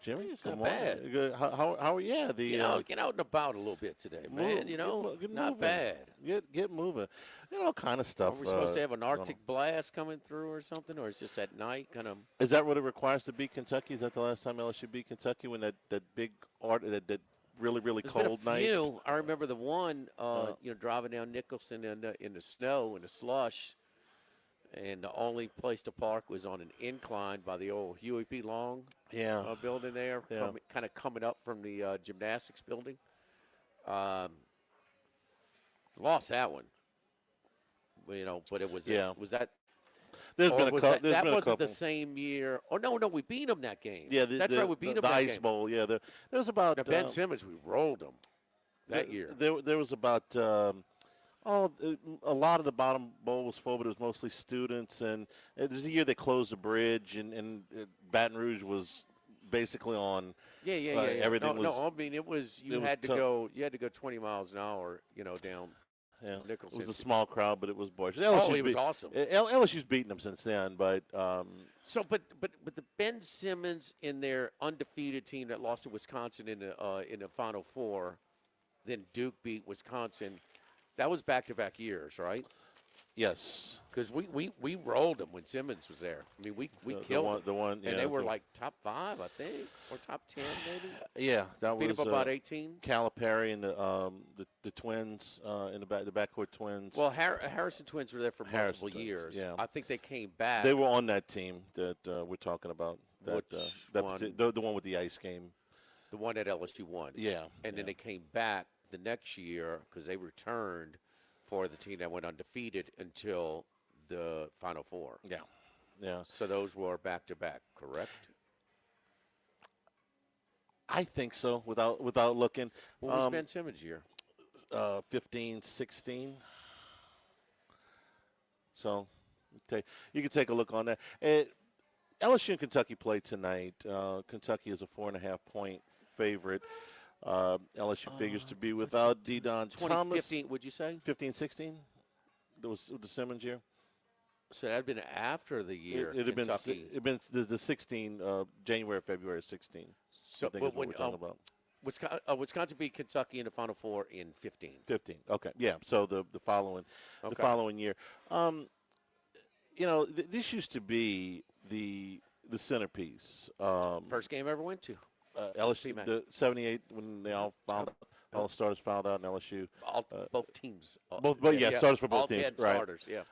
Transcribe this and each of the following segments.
Jimmy. It's Good not morning. bad. Good. How yeah, the Get out and about a little bit today, man. get Not moving. bad. Get moving. All kind of stuff. Are we supposed to have an going on. Arctic blast coming through or something, or is it just at night kind of? Is that what it requires to beat Kentucky? Is that the last time LSU beat Kentucky when that big that really There's cold been a night? few. I remember the one, driving down Nicholson in the snow in the slush, and the only place to park was on an incline by the old Huey P. Long building there, Yeah. kind of coming up from the gymnastics building. Lost that one. But it was was that. There's Or been a was couple. that Been a wasn't couple. the same year? Oh no, we beat them that game. Yeah, that's right. We beat them the that Ice game. Bowl. Yeah, there was about Now, Ben Simmons. We rolled them that year. There was about a lot of the bottom bowl was full, but it was mostly students. And it was the year they closed the bridge, and Baton Rouge was basically on. Yeah. Everything was. No, I mean it was. You had to go 20 miles an hour. Down. Yeah, Nicholson. it was a small crowd, but it was boisterous. It was awesome. LSU's beaten them since then, but but the Ben Simmons in their undefeated team that lost to Wisconsin in the Final Four, then Duke beat Wisconsin. That was back-to-back years, right? yes, Because we rolled them when Simmons was there. I mean, we killed them. And they were like top 5, I think, or top 10 maybe. Yeah, that beat was them about 18. Calipari and the twins in the backcourt twins. Well, Harrison twins were there for multiple Harrison twins, years. yeah. I think they came back. They were on that team that we're talking about. Which one? The one with the ice game. The one that LSU won. Yeah. And then they came back the next year because they returned for the team that went undefeated until the Final Four. Yeah. So those were back-to-back, correct? I think so, without looking. What was Ben Simmons' year? 15, 16. So you can take a look on that. LSU and Kentucky play tonight. Kentucky is a 4.5-point favorite. LSU figures to be without Deion Thomas. 2015, would you say? 15, 16? That was the Simmons year. So that had been after the year. It had Kentucky. been the 16, January, February 16. So I think is what we're talking about. Wisconsin beat Kentucky in the Final Four in 15. 15. Okay. Yeah. So the following year. This used to be the centerpiece. First game I ever went to. LSU, the 78 when they all all the starters fouled out in LSU. Both teams. Starters for both all teams. 10 right. starters. Yeah.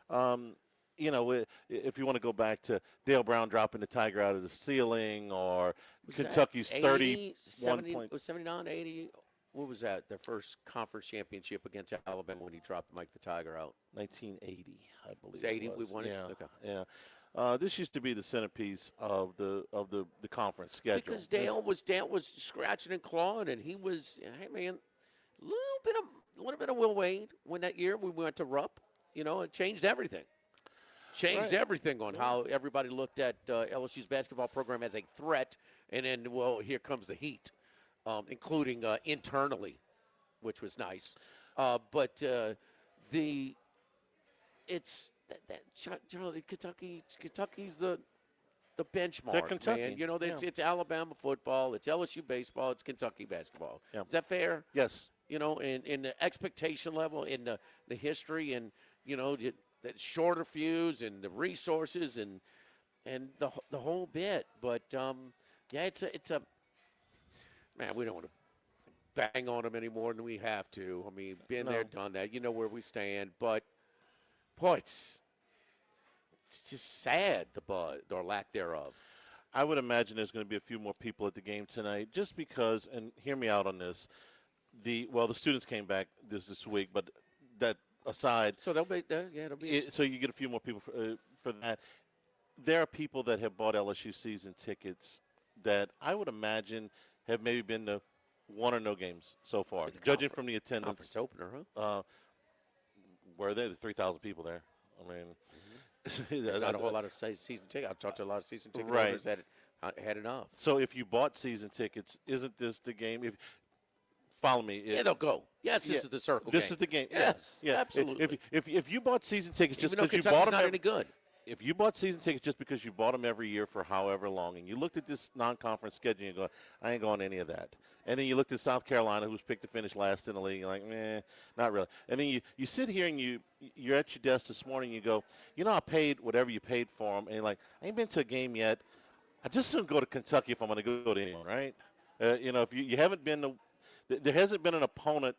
If you want to go back to Dale Brown dropping the Tiger out of the ceiling, or Was Kentucky's that 31 70, point. was 79, 80? What was that? Their first conference championship against Alabama when he dropped Mike the Tiger out. 1980, I believe. Was 80 it was. we won it? Yeah. Okay. Yeah. This used to be the centerpiece of the conference schedule. Because Dale was scratching and clawing, and he was, hey man, a little bit of Will Wade when that year we went to Rupp. It changed everything. Everything on how everybody looked at LSU's basketball program as a threat, and then here comes the heat, including internally, which was nice. But Charlie, Kentucky's the benchmark. They're Kentucky. Man. It's Alabama football, it's LSU baseball, it's Kentucky basketball. Yeah. Is that fair? Yes. In the expectation level, in the history, and the shorter fuse and the resources and the whole bit. But it's a man. We don't want to bang on them any more than we have to. I mean, been there, done that. You know where we stand. But boy, it's just sad, the buzz or lack thereof. I would imagine there's going to be a few more people at the game tonight, just because. And hear me out on this. The students came back this week, but that aside. So they'll be there. Yeah, it'll be. So you get a few more people for that. There are people that have bought LSU season tickets that I would imagine have maybe been to one or no games so far, judging from the attendance. Conference opener, huh? Were there? There's 3,000 people there. I mean, there's not a whole lot of season tickets. I've talked to a lot of season ticket holders that had enough. So if you bought season tickets, isn't this the game? Follow me. They'll go. Yes, this is the circle. This is the game. Yes, yeah. absolutely. If you bought season tickets just because you bought them, not any good. if you bought season tickets just because you bought them every year for however long, and you looked at this non-conference schedule and you go, I ain't going to any of that. And then you looked at South Carolina, who's picked to finish last in the league, and you're like, not really. And then you sit here and you're at your desk this morning and you go, I paid whatever you paid for them. And you're like, I ain't been to a game yet. I just shouldn't go to Kentucky if I'm going to go to anyone, right? If you haven't been to – there hasn't been an opponent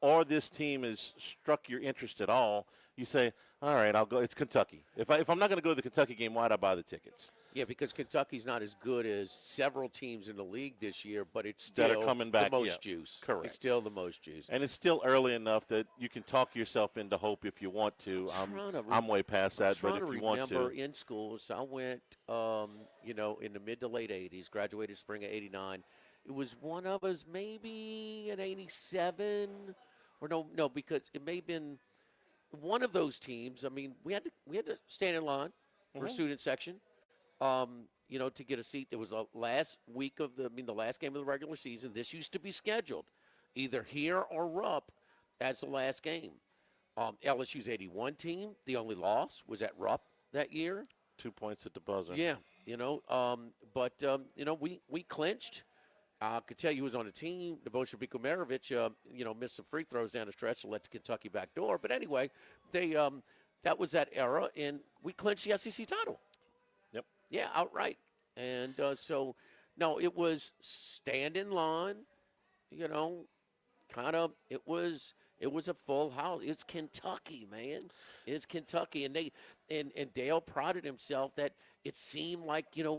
or this team has struck your interest at all, you say, all right, I'll go. It's Kentucky. If I'm not going to go to the Kentucky game, why'd I buy the tickets? Yeah, because Kentucky's not as good as several teams in the league this year, but it's still that are coming back, the most juice. Correct. It's still the most juice. And it's still early enough that you can talk yourself into hope if you want to. I'm way past that, but if you want to. Remember in school, so I went, in the mid to late 80s, graduated spring of 89. It was one of us maybe in 87 or no, because it may have been one of those teams. I mean, we had to stand in line for a student section, to get a seat. It was the last week of the last game of the regular season. This used to be scheduled either here or Rupp as the last game. LSU's 81 team, the only loss was at Rupp that year. 2 points at the buzzer. Yeah, we clinched. I could tell you who was on the team. Nebojsa Bikomarovic, missed some free throws down the stretch to let the Kentucky back door. But anyway, that was that era, and we clinched the SEC title. Yep. Yeah, outright. And it was stand in line, it was a full house. It's Kentucky, man. It's Kentucky. And Dale prided himself that it seemed like, a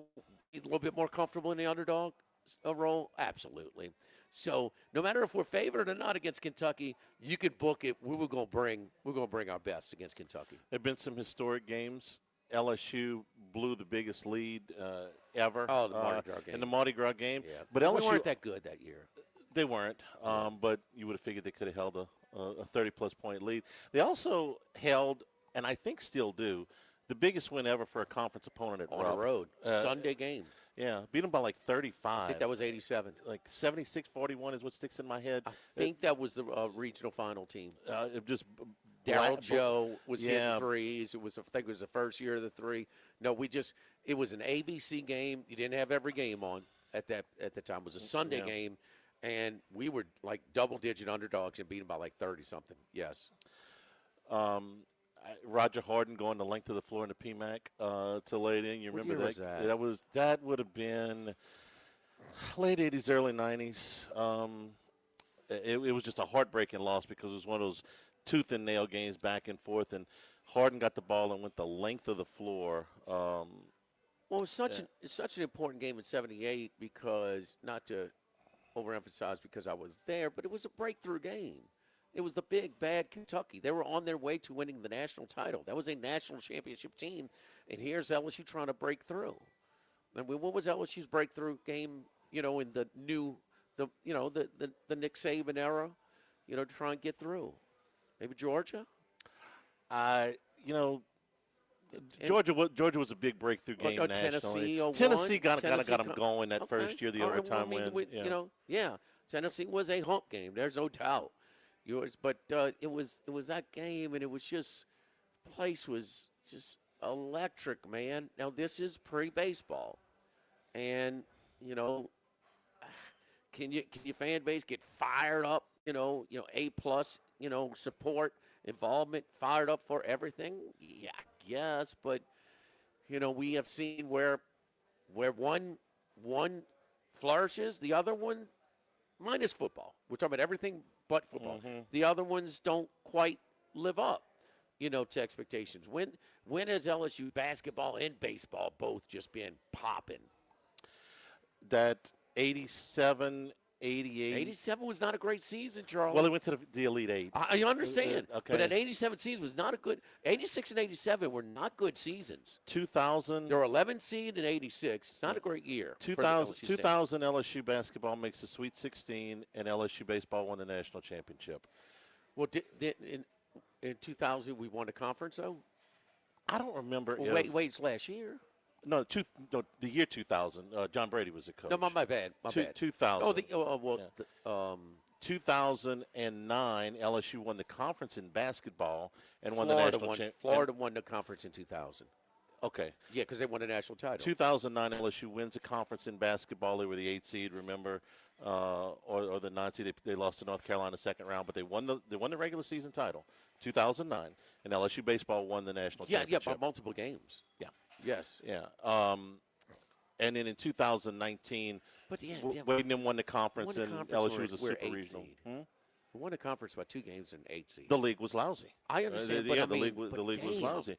little bit more comfortable in the underdog role. Absolutely. So no matter if we're favored or not against Kentucky, you could book it. We're going to bring our best against Kentucky. There have been some historic games. LSU blew the biggest lead ever. Oh, the Mardi Gras game. In the Mardi Gras game. Yeah. But LSU, we weren't that good that year. They weren't, but you would have figured they could have held a 30-plus point lead. They also held, and I think still do, the biggest win ever for a conference opponent at On the road. Sunday game. Yeah, beat them by like 35. I think that was 87. Like 76-41 is what sticks in my head. I think that was the regional final team. It just Daryl Joe was hitting threes. I think it was the first year of the three. No, it was an ABC game. You didn't have every game on at the time. It was a Sunday game, and we were like double-digit underdogs and beat them by like 30-something. Yes. Roger Harden going the length of the floor in the PMAC to lay it in. You remember that? That would have been late 80s, early 90s. It was just a heartbreaking loss because it was one of those tooth and nail games back and forth, and Harden got the ball and went the length of the floor. It's such an important game in '78 because, not to overemphasize because I was there, but it was a breakthrough game. It was the big, bad Kentucky. They were on their way to winning the national title. That was a national championship team, and here's LSU trying to break through. I mean, what was LSU's breakthrough game, in the Nick Saban era, to try and get through? Maybe Georgia? Georgia was a big breakthrough game nationally. Tennessee got them going that first year, the overtime win. Tennessee was a hump game. There's no doubt. But it was that game, and it was just place was just electric, man. Now this is pre-baseball, and can your fan base get fired up? A plus, support, involvement, fired up for everything. Yeah, yes, but we have seen where one flourishes, the other one minus football. We're talking about everything but football. Mm-hmm. The other ones don't quite live up, to expectations. When has LSU basketball and baseball both just been popping? That 87, 88. 87 was not a great season, Charles. Well, they went to the Elite Eight. I understand. Okay. But that 87 season was not a good – 86 and 87 were not good seasons. 2000. They were 11 seed in 86. It's not a great year. 2000 LSU basketball makes the Sweet 16, and LSU baseball won the national championship. Well, in 2000 we won the conference, though? I don't remember. Well, it's last year. No, the year 2000. John Brady was the coach. No, my bad. 2000. 2000. 2009, LSU won the conference in basketball and won Florida the national championship. Florida won the conference in 2000. Okay. Yeah, because they won a national title. 2009 LSU wins the conference in basketball. They were the 8 seed, remember, or the 9 seed. They lost to North Carolina second round, but they won the regular season title. 2009, and LSU baseball won the national championship. Yeah, by multiple games. Yeah. Yes. Yeah. And then in 2019, but Wade and them won the conference, and LSU was a super regional. We won the conference by 2 games and 8 seeds. The league was lousy. I understand, but the league was lousy.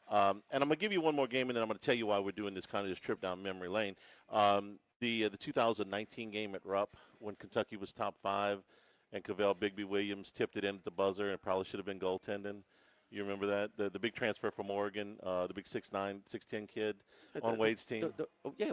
And I'm going to give you one more game, and then I'm going to tell you why we're doing this trip down memory lane. The 2019 game at Rupp when Kentucky was top 5, and Cavell Bigby Williams tipped it in at the buzzer and probably should have been goaltending. You remember that? The big transfer from Oregon, the big 6'9", 6'10" kid on Wade's team?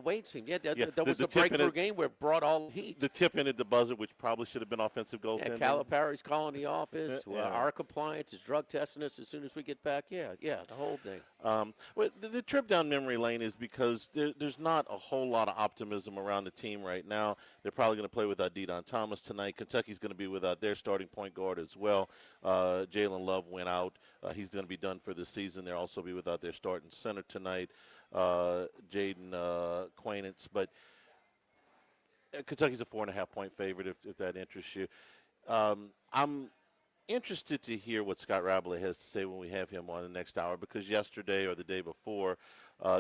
Wade's team. Yeah, that was the breakthrough game where it brought all the heat. The tip in at the buzzer, which probably should have been offensive goaltending. Calipari's calling the office. Our compliance is drug testing us as soon as we get back. Yeah, the whole thing. Well, the trip down memory lane is because there's not a whole lot of optimism around the team right now. They're probably going to play without De'Don Thomas tonight. Kentucky's going to be without their starting point guard as well. Jalen Love went out. He's going to be done for this season. They'll also be without their starting center tonight, Jaden Quainance. But Kentucky's a 4.5-point favorite if that interests you. I'm interested to hear what Scott Rabalais has to say when we have him on the next hour, because yesterday or the day before,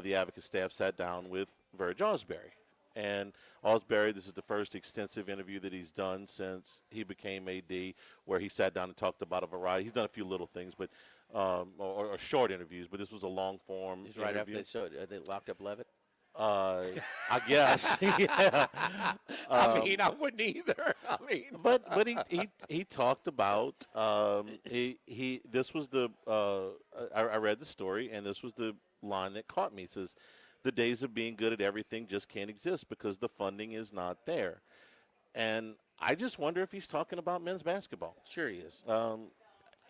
the Advocate staff sat down with Verge Osbury. And Osbury, this is the first extensive interview that he's done since he became AD, where he sat down and talked about a variety. He's done a few little things, but or short interviews, but this was a long-form interview. Right after they locked up Levitt? I guess. Yeah. I wouldn't either. But he talked about this was the I read the story, and this was the line that caught me. It says, the days of being good at everything just can't exist because the funding is not there. And I just wonder if he's talking about men's basketball. Sure he is.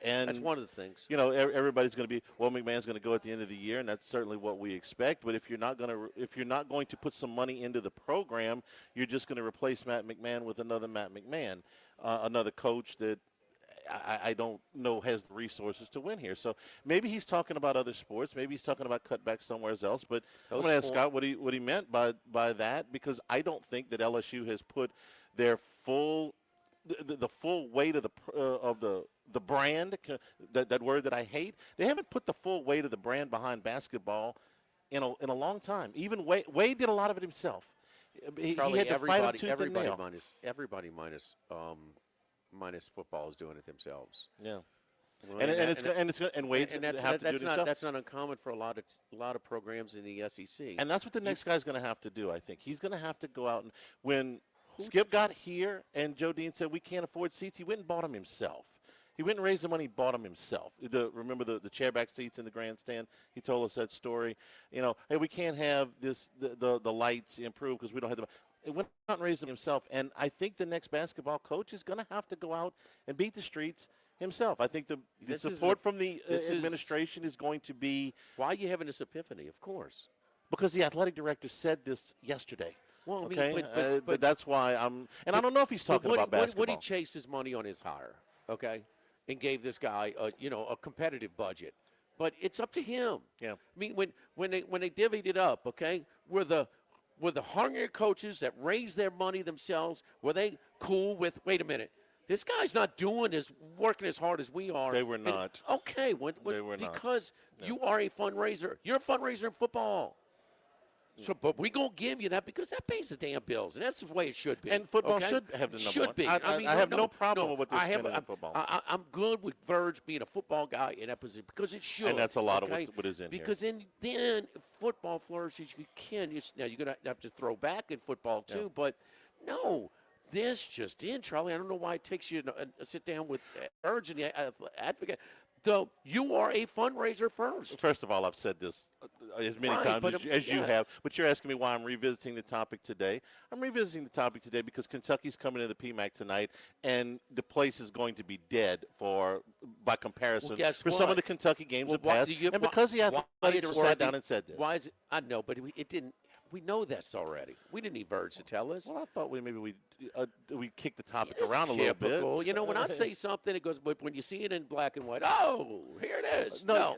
And that's one of the things. Everybody's going to be, McMahon's going to go at the end of the year, and that's certainly what we expect. But if you're not going to put some money into the program, you're just going to replace Matt McMahon with another Matt McMahon, another coach that I don't know has the resources to win here. So maybe he's talking about other sports. Maybe he's talking about cutbacks somewhere else. But I'm going to ask Scott what he meant by that, because I don't think that LSU has put their full the full weight of the brand, that word that I hate. They haven't put the full weight of the brand behind basketball in a long time. Even Wade did a lot of it himself. He had to fight him tooth and nail. Everybody minus football is doing it themselves. Yeah, and Wade's going to have to do it himself. That's not uncommon for a lot of programs in the SEC. And that's what the next guy's going to have to do. I think he's going to have to go out and when Skip got here and Joe Dean said we can't afford seats, he went and bought them himself. He went and raised the money, bought them himself. Remember the chairback seats in the grandstand? He told us that story. Hey, we can't have the lights improve because we don't have the. It went out and raised them himself. And I think the next basketball coach is going to have to go out and beat the streets himself. I think the support from the administration is going to be. Why are you having this epiphany? Of course. Because the athletic director said this yesterday. Well, okay, but that's why I'm. And I don't know if he's talking about basketball. Would he chase his money on his hire? Okay, and gave this guy a competitive budget, but it's up to him. Yeah. I mean, when they divvied it up, okay, were the hungrier coaches that raised their money themselves, were they cool with? Wait a minute, this guy's not working as hard as we are. They were not. Okay, they were not. Because you are a fundraiser. You're a fundraiser in football. So, but we're going to give you that because that pays the damn bills, and that's the way it should be. And football should have the number should one. be. I have no problem with what they're spending in football. I'm good with Verge being a football guy in that position because it should. And that's a lot of what is in because here. Because then football flourishes. You can. Now, you're going to have to throw back in football, too. Yeah. But, no, this just in, Charlie. I don't know why it takes you to sit down with Verge and the Advocate. Though you are a fundraiser first. First of all, I've said this as many times as you have, but you're asking me why I'm revisiting the topic today. I'm revisiting the topic today because Kentucky's coming to the PMAC tonight, and the place is going to be dead by comparison for some of the Kentucky games in the past. And because the athletic sat down and said this. Why is it? I know, but it didn't. We know this already. We didn't need Verge to tell us. Well, I thought we kicked the topic It's around a little typical. bit. You know, when I say something, it goes. But when you see it in black and white, oh, here it is. No,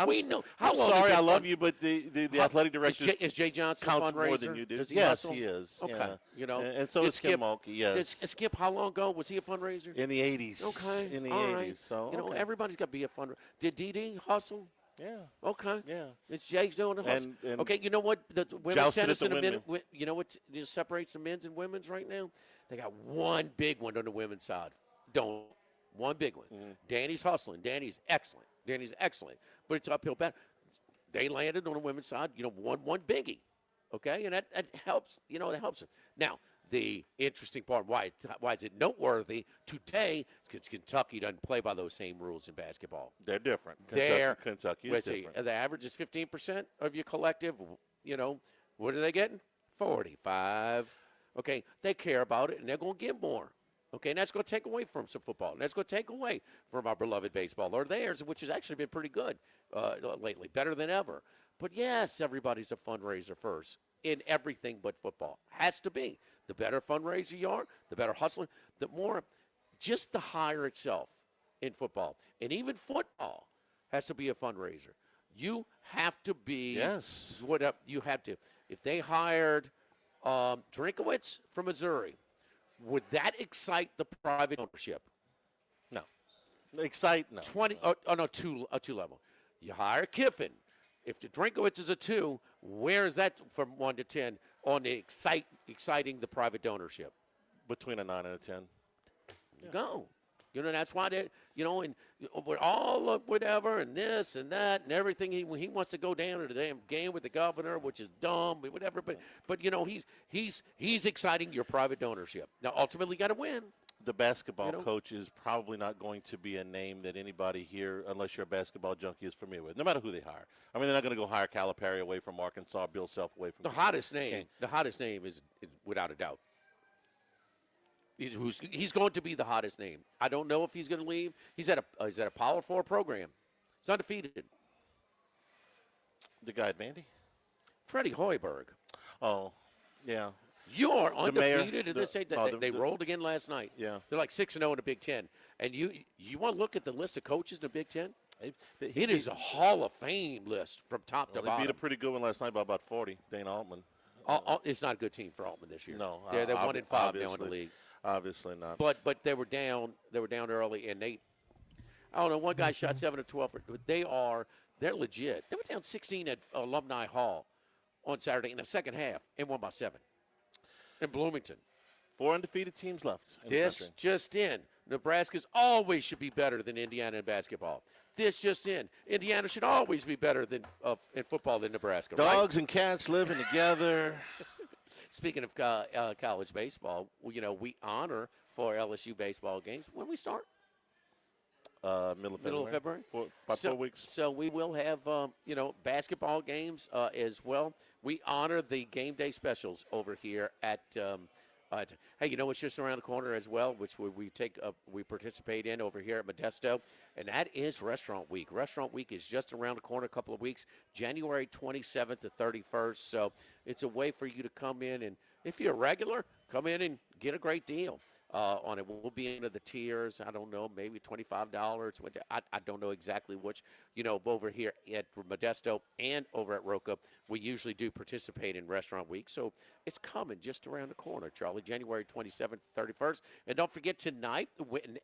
we know. I'm sorry, I love you, but the athletic director is Jay Johnson a counts fundraiser? more than you do. Does he Yes, hustle? he is. Okay, yeah. you know, and so is Kim Mulkey. Yes. Skip, how long ago was he a fundraiser? In the 80s. Okay, In the all 80s. right. So you know, everybody's got to be a fundraiser. Did DD hustle? Yeah. Okay. Yeah. It's Jay's doing the hustle. And okay, you know what? The women's jousted tennis at the and the windmill. you know what separates the men's and women's right now? They got one big one on the women's side. One big one. Danny's hustling. Danny's excellent. But it's uphill battle. They landed on the women's side, you know, one biggie. Okay? And that helps, you know, it helps them. Now, the interesting part, why is it noteworthy today, because Kentucky doesn't play by those same rules in basketball. They're different. Kentucky is different. The average is 15% of your collective. You know, what are they getting? 45. Okay, they care about it, and they're going to give more. Okay, and that's going to take away from some football, and that's going to take away from our beloved baseball, or theirs, which has actually been pretty good lately, better than ever. But, yes, everybody's a fundraiser first in everything but football. Has to be. The better fundraiser you are, the better hustler, the more just the hire itself in football. And even football has to be a fundraiser. You have to be. Yes. You have to. If they hired Drinkowitz from Missouri, would that excite the private ownership? No. Excite, no. Two level. You hire Kiffin. If the Drinkowitz is a 2, where is that from 1 to 10 on the exciting the private ownership? Between a 9 and a 10. Yeah. Go. You know, that's why they, you know, and with all of whatever and this and that and everything, he wants to go down to the damn game with the governor, which is dumb, whatever. But you know, he's exciting your private ownership. Now, ultimately, you got to win. The basketball coach is probably not going to be a name that anybody here, unless you're a basketball junkie, is familiar with, no matter who they hire. I mean, they're not going to go hire Calipari away from Arkansas, Bill Self away from the hottest name. The hottest name is without a doubt. He's going to be the hottest name. I don't know if he's going to leave. He's at a Power 4 program. He's undefeated. The guy at Vandy? Freddie Hoiberg. Oh, yeah. You are undefeated in this state. They rolled again last night. Yeah. They're like 6-0 in the Big Ten. And you want to look at the list of coaches in the Big Ten? It is a Hall of Fame list from top to bottom. They beat a pretty good one last night by about 40, Dana Altman. It's not a good team for Altman this year. No. They're 1-5 now in the league. Obviously not. But they were down. They were down early, and I don't know. One guy shot 7 of 12. But they're legit. They were down 16 at Alumni Hall on Saturday in the second half and won by 7 in Bloomington. 4 undefeated teams left in the country. Just in. Nebraska's always should be better than Indiana in basketball. This just in. Indiana should always be better than in football than Nebraska. Dogs right? and cats living together. Speaking of college baseball, you know, we honor for LSU baseball games. When we start? Middle of February. 4 weeks. So we will have, basketball games as well. We honor the game day specials over here at hey, you know what's just around the corner as well, which we participate in over here at Modesto, and that is Restaurant Week. Restaurant Week is just around the corner, a couple of weeks, January 27th to 31st. So it's a way for you to come in, and if you're a regular, come in and get a great deal on it. We'll be into the tiers. I don't know, maybe $25. I don't know exactly which. You know, over here at Modesto and over at Roca, we usually do participate in Restaurant Week. So it's coming just around the corner, Charlie, January 27th, 31st. And don't forget tonight,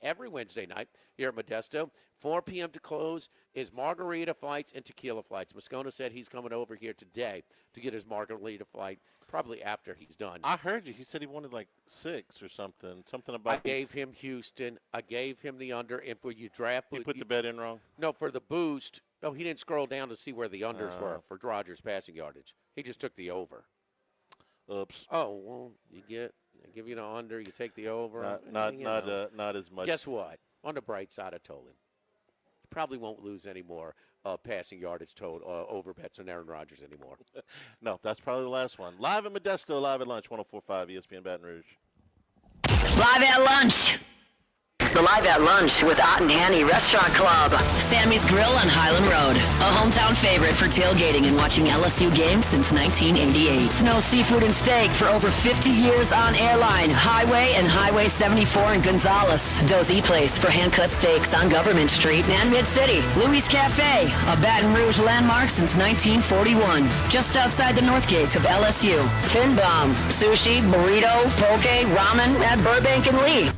every Wednesday night here at Modesto, 4 p.m. to close is margarita flights and tequila flights. Moscona said he's coming over here today to get his margarita flight, probably after he's done. I heard you. He said he wanted like 6 or something. Something about. I gave him Houston. I gave him the under. And for you draft, you put the bet in wrong. No, for the boost. No, he didn't scroll down to see where the unders were for Rodgers' passing yardage. He just took the over. Oops. Oh well, I give you the under. You take the over. Not as much. Guess what? On the bright side, I told him he probably won't lose any more passing yardage over bets on Aaron Rodgers anymore. No, that's probably the last one. Live at Modesto, live at lunch, 104.5 ESPN Baton Rouge. Live at lunch. The Live at Lunch with Ott and Hanny Restaurant Club. Sammy's Grill on Highland Road. A hometown favorite for tailgating and watching LSU games since 1988. Snow Seafood and Steak for over 50 years on Airline, Highway, and Highway 74 in Gonzales. Dozy Place for hand-cut steaks on Government Street and Mid-City. Louis Cafe, a Baton Rouge landmark since 1941. Just outside the north gates of LSU. Fin Bomb, sushi, burrito, poke, ramen at Burbank and Lee.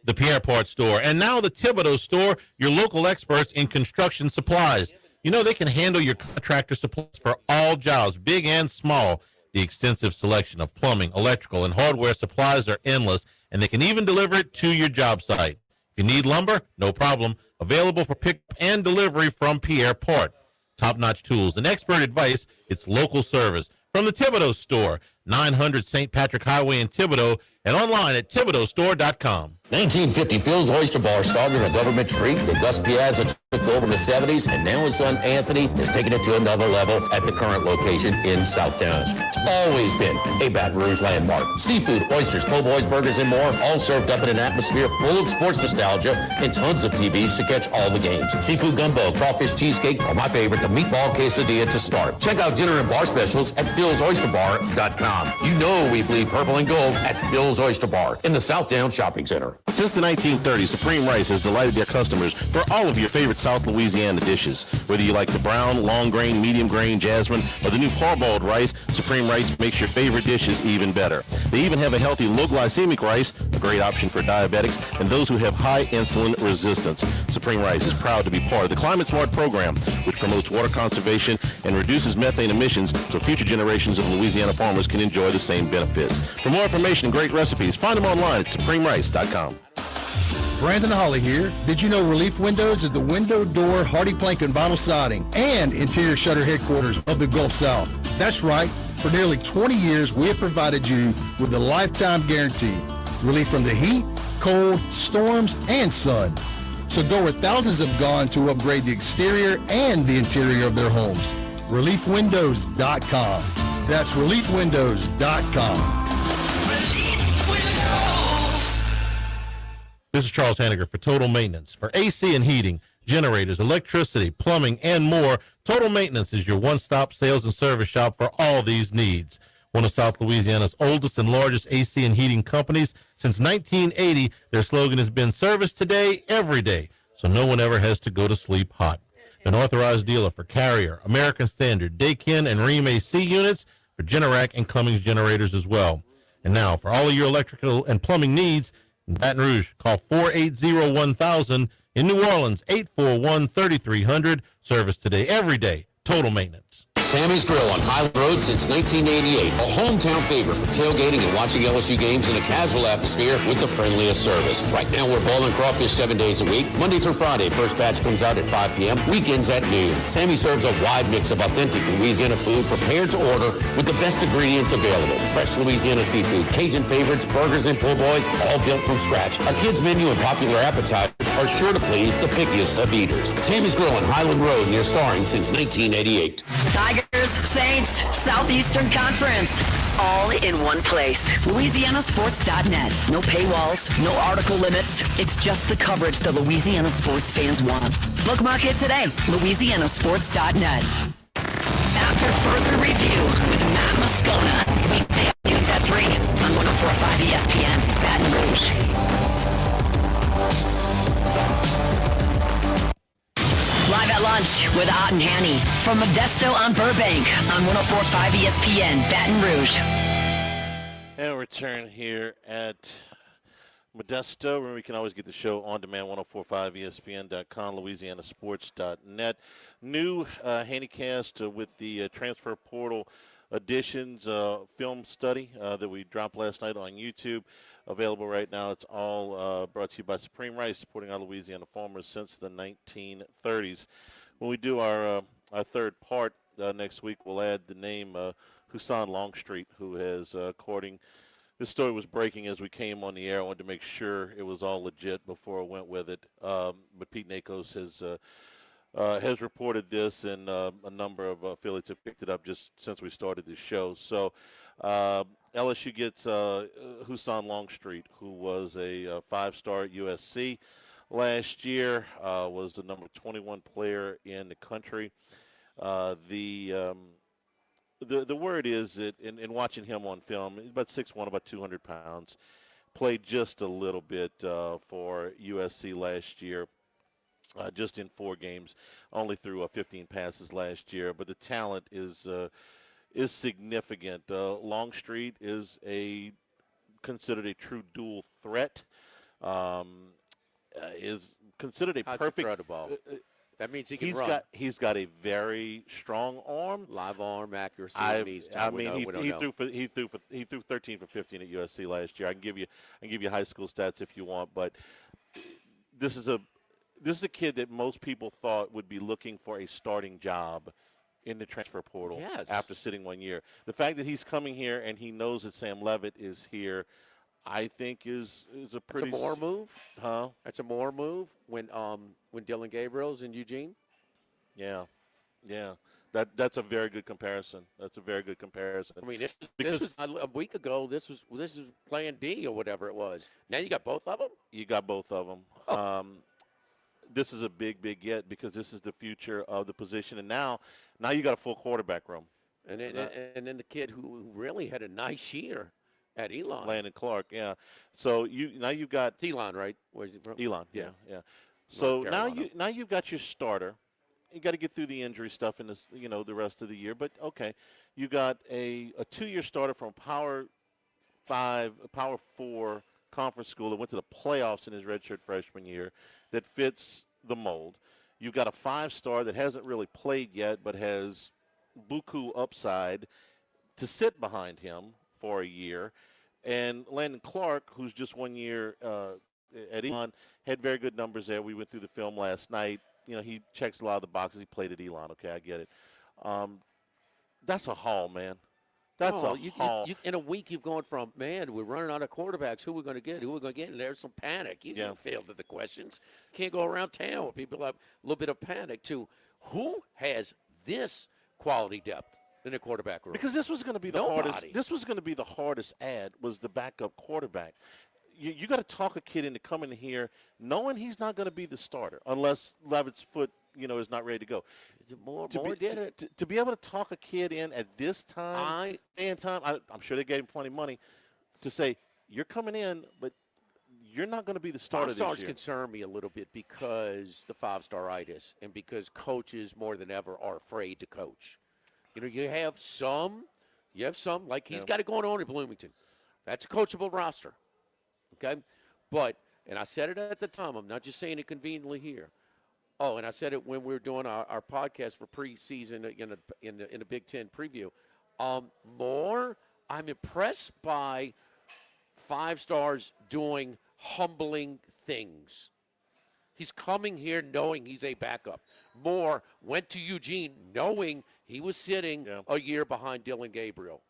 The Pierre Part Store, and now the Thibodeau Store, your local experts in construction supplies. You know they can handle your contractor supplies for all jobs, big and small. The extensive selection of plumbing, electrical, and hardware supplies are endless, and they can even deliver it to your job site. If you need lumber, no problem. Available for pickup and delivery from Pierre Part. Top-notch tools and expert advice, it's local service. From the Thibodeau Store, 900 St. Patrick Highway in Thibodeau, and online at ThibodeauStore.com. 1950 Phil's Oyster Bar started on Government Street. The Gus Piazza took over in the 70s, and now his son Anthony has taken it to another level at the current location in South Downs. It's always been a Baton Rouge landmark. Seafood, oysters, po' boys, burgers, and more, all served up in an atmosphere full of sports nostalgia and tons of TVs to catch all the games. Seafood gumbo, crawfish cheesecake, or my favorite, the meatball quesadilla to start. Check out dinner and bar specials at philsoysterbar.com. You know we bleed purple and gold at Phil's Oyster Bar in the South Downs Shopping Center. Since the 1930s, Supreme Rice has delighted their customers for all of your favorite South Louisiana dishes. Whether you like the brown, long grain, medium grain, jasmine, or the new parboiled rice, Supreme Rice makes your favorite dishes even better. They even have a healthy low glycemic rice, a great option for diabetics and those who have high insulin resistance. Supreme Rice is proud to be part of the Climate Smart program, which promotes water conservation and reduces methane emissions so future generations of Louisiana farmers can enjoy the same benefits. For more information and great recipes, find them online at supremerice.com. Brandon Holly here. Did you know Relief Windows is the window, door, hardy plank, and vinyl siding and interior shutter headquarters of the Gulf South? That's right. For nearly 20 years, we have provided you with a lifetime guarantee. Relief from the heat, cold, storms, and sun. So go where thousands have gone to upgrade the exterior and the interior of their homes. ReliefWindows.com. That's ReliefWindows.com. This is Charles Hanniger for Total Maintenance. For AC and heating, generators, electricity, plumbing, and more, Total Maintenance is your one-stop sales and service shop for all these needs. One of South Louisiana's oldest and largest AC and heating companies. Since 1980, their slogan has been service today, every day, so no one ever has to go to sleep hot. An authorized dealer for Carrier, American Standard, Daikin, and Rheem AC units, for Generac and Cummins generators as well. And now, for all of your electrical and plumbing needs, in Baton Rouge, call 480-1000. In New Orleans, 841-3300. Service today, every day. Total Maintenance. Sammy's Grill on Highland Road since 1988. A hometown favorite for tailgating and watching LSU games in a casual atmosphere with the friendliest service. Right now, we're boiling crawfish 7 days a week. Monday through Friday, first batch comes out at 5 p.m. Weekends at noon. Sammy serves a wide mix of authentic Louisiana food prepared to order with the best ingredients available. Fresh Louisiana seafood, Cajun favorites, burgers, and po' boys, all built from scratch. Our kids' menu and popular appetizers are sure to please the pickiest of eaters. Sammy's Grill on Highland Road, near Starring since 1988. Tigers, Saints, Southeastern Conference, all in one place. LouisianaSports.net. No paywalls, no article limits. It's just the coverage the Louisiana sports fans want. Bookmark it today. LouisianaSports.net. After further review with Matt Moscona, weekday afternoons at 3 on 104.5 ESPN, Baton Rouge. Live at Lunch with Ott and Hanny from Modesto on Burbank on 104.5 ESPN, Baton Rouge. And return here at Modesto, where we can always get the show on demand, 1045ESPN.com, LouisianaSports.net. New Handycast with the transfer portal additions film study that we dropped last night on YouTube. Available right now. It's all brought to you by Supreme Rice, supporting our Louisiana farmers since the 1930s. When we do our third part next week, we'll add the name Husan Longstreet, who has, according, this story was breaking as we came on the air. I wanted to make sure it was all legit before I went with it. But Pete Nakos has reported this, and a number of affiliates have picked it up just since we started this show. So LSU gets Husan Longstreet, who was a 5-star at USC last year, was the number 21 player in the country. The word is that in watching him on film, he's about 6'1", about 200 pounds, played just a little bit for USC last year. Just in 4 games, only threw 15 passes last year. But the talent is significant. Longstreet is considered a true dual threat. Is considered a How's perfect. he throw the ball? That means he can run. He's got a very strong arm. Live arm accuracy. He threw 13 for 15 at USC last year. I can give you high school stats if you want, but this is a kid that most people thought would be looking for a starting job in the transfer portal after sitting 1 year. The fact that he's coming here and he knows that Sam Leavitt is here, I think is a pretty. That's a more move. Huh? That's a more move when Dylan Gabriel's in Eugene. Yeah. That's a very good comparison. I mean, this was a week ago. This was Plan D or whatever it was. Now you got both of them. You got both of them. This is a big get because this is the future of the position, and now you got a full quarterback room. And then the kid who really had a nice year at Elon. Landon Clark, yeah. So you've got it's Elon, right? Where's he from? Elon, yeah. So now you've got your starter. You got to get through the injury stuff in this, the rest of the year. But okay, you got a 2-year starter from Power 4 conference school that went to the playoffs in his redshirt freshman year that fits the mold. You've got a 5-star that hasn't really played yet but has buku upside to sit behind him for a year. And Landon Clark, who's just 1 year at Elon, had very good numbers there. We went through the film last night. He checks a lot of the boxes. He played at Elon. Okay, I get it. That's a haul, man. That's a haul. In a week, you've gone from, man, we're running out of quarterbacks. Who are we going to get? And there's some panic. You failed at the questions. Can't go around town with people have a little bit of panic, to who has this quality depth in the quarterback room? Because this was going to be the hardest. This was going to be the hardest ad, was the backup quarterback. You got to talk a kid into coming here knowing he's not going to be the starter unless Leavitt's foot, is not ready to go. To be able to talk a kid in at this time, I'm sure they gave him plenty of money to say, you're coming in, but you're not going to be the starter this year. 5 stars concern me a little bit because the 5-star-itis and because coaches more than ever are afraid to coach. You have some, like he's got it going on in Bloomington. That's a coachable roster. Okay? But, and I said it at the time, I'm not just saying it conveniently here. Oh, and I said it when we were doing our podcast for preseason in the Big Ten preview. I'm impressed by 5 stars doing humbling things. He's coming here knowing he's a backup. Moore went to Eugene knowing he was sitting a year behind Dylan Gabriel.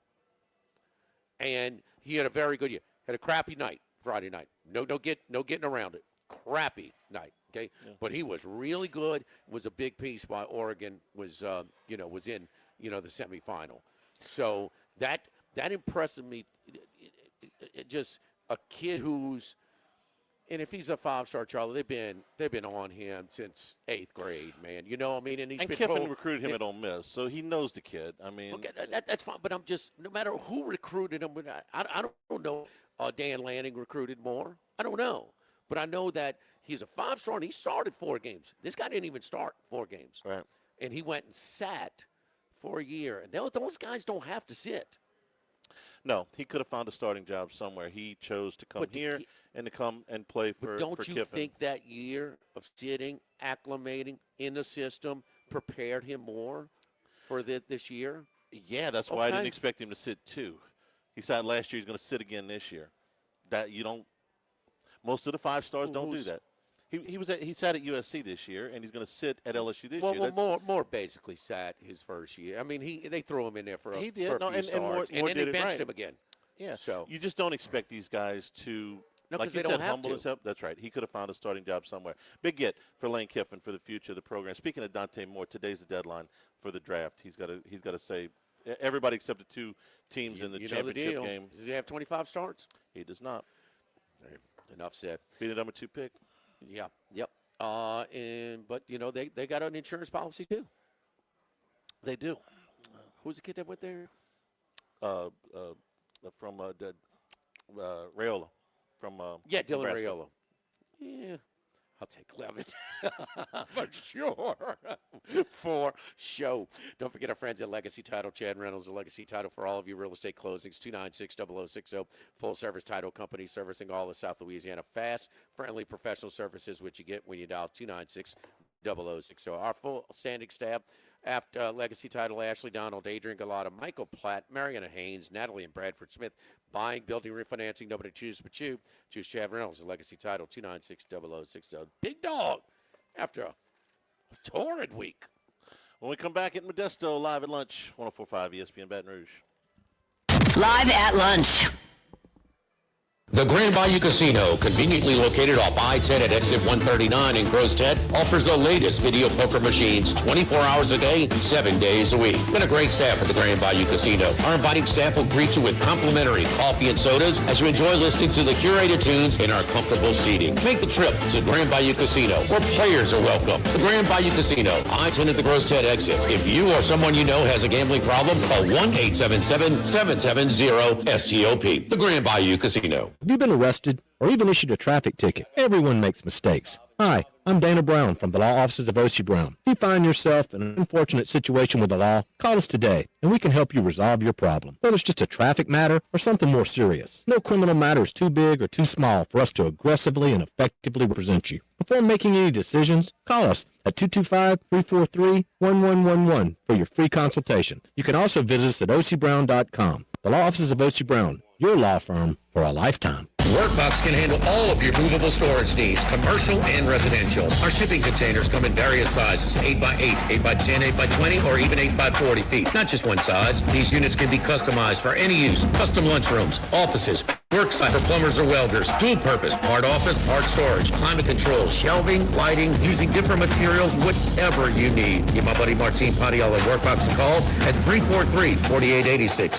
And he had a very good year. Had a crappy night Friday night. No getting around it. Crappy night. Okay, but he was really good. It was a big piece why Oregon was in the semifinal. So that impressed me. It just a kid who's, and if he's a 5-star, Charlie, they've been on him since 8th grade, man. And he's been Kiffin told, recruited him at Ole Miss, so he knows the kid. I mean, okay, that's fine. But I'm just, no matter who recruited him, I don't know. Dan Lanning recruited more. I don't know, but I know that he's a 5-star and he started 4 games. This guy didn't even start 4 games, right? And he went and sat for a year. And those guys don't have to sit. No, he could have found a starting job somewhere. He chose to come here and to come and play for Kiffin. Don't you Kiffin. think that year of sitting, acclimating in the system prepared him more for this year? Yeah, that's why I didn't expect him to sit 2. He said last year he's going to sit again this year. That you don't. Most of the 5 stars don't do that. He sat at USC this year, and he's going to sit at LSU this year. Well, Moore basically sat his first year. I mean, they threw him in there for a few starts, and then they benched him again. Yeah. So you just don't expect these guys to, like you said, humble himself. That's right. He could have found a starting job somewhere. Big get for Lane Kiffin for the future of the program. Speaking of Dante Moore, today's the deadline for the draft. He's got to say Everybody except the two teams in the You know the championship deal. game. Does he have 25 starts? He does not. Enough said. Be the number 2 pick. Yeah, yep. But they got an insurance policy too. They do. Who's the kid that went there? From Rayola. From Yeah, Dylan Nebraska. Raiola. Yeah, I'll take 11. For sure. For show. Don't forget our friends at Legacy Title. Chad Reynolds, a Legacy Title for all of your real estate closings. 296-0060. Full service title company servicing all of South Louisiana. Fast, friendly, professional services, which you get when you dial 296-0060. Our full standing staff. After Legacy Title, Ashley Donald, Adrian Galata, Michael Platt, Mariana Haynes, Natalie and Bradford Smith, buying, building, refinancing, nobody chooses but you. Choose Chad Reynolds, Legacy Title, 296-0060. Big dog after a torrid week. When we come back at Modesto, live at lunch, 104.5 ESPN Baton Rouge. Live at lunch. The Grand Bayou Casino, conveniently located off I-10 at exit 139 in Crowstead, offers the latest video poker machines 24 hours a day, 7 days a week. Been a great staff at the Grand Bayou Casino. Our inviting staff will greet you with complimentary coffee and sodas as you enjoy listening to the curated tunes in our comfortable seating. Make the trip to Grand Bayou Casino, where players are welcome. The Grand Bayou Casino, I-10 at the Crowstead exit. If you or someone you know has a gambling problem, call 1-877-770-STOP. The Grand Bayou Casino. Have you been arrested or even issued a traffic ticket? Everyone makes mistakes. Hi, I'm Dana Brown from the law offices of O.C. Brown. If you find yourself in an unfortunate situation with the law, call us today, and we can help you resolve your problem, whether it's just a traffic matter or something more serious. No criminal matter is too big or too small for us to aggressively and effectively represent you. Before making any decisions, call us at 225-343-1111 for your free consultation. You can also visit us at ocbrown.com. The law offices of O.C. Brown, your law firm for a lifetime. Workbox can handle all of your movable storage needs, commercial and residential. Our shipping containers come in various sizes, 8x8, 8x10, 8x20, or even 8x40 feet. Not just one size. These units can be customized for any use. Custom lunchrooms, offices, worksite for plumbers or welders, dual purpose, part office, part storage, climate control, shelving, lighting, using different materials, whatever you need. Give my buddy Martin Padial at Workbox a call at 343-4886,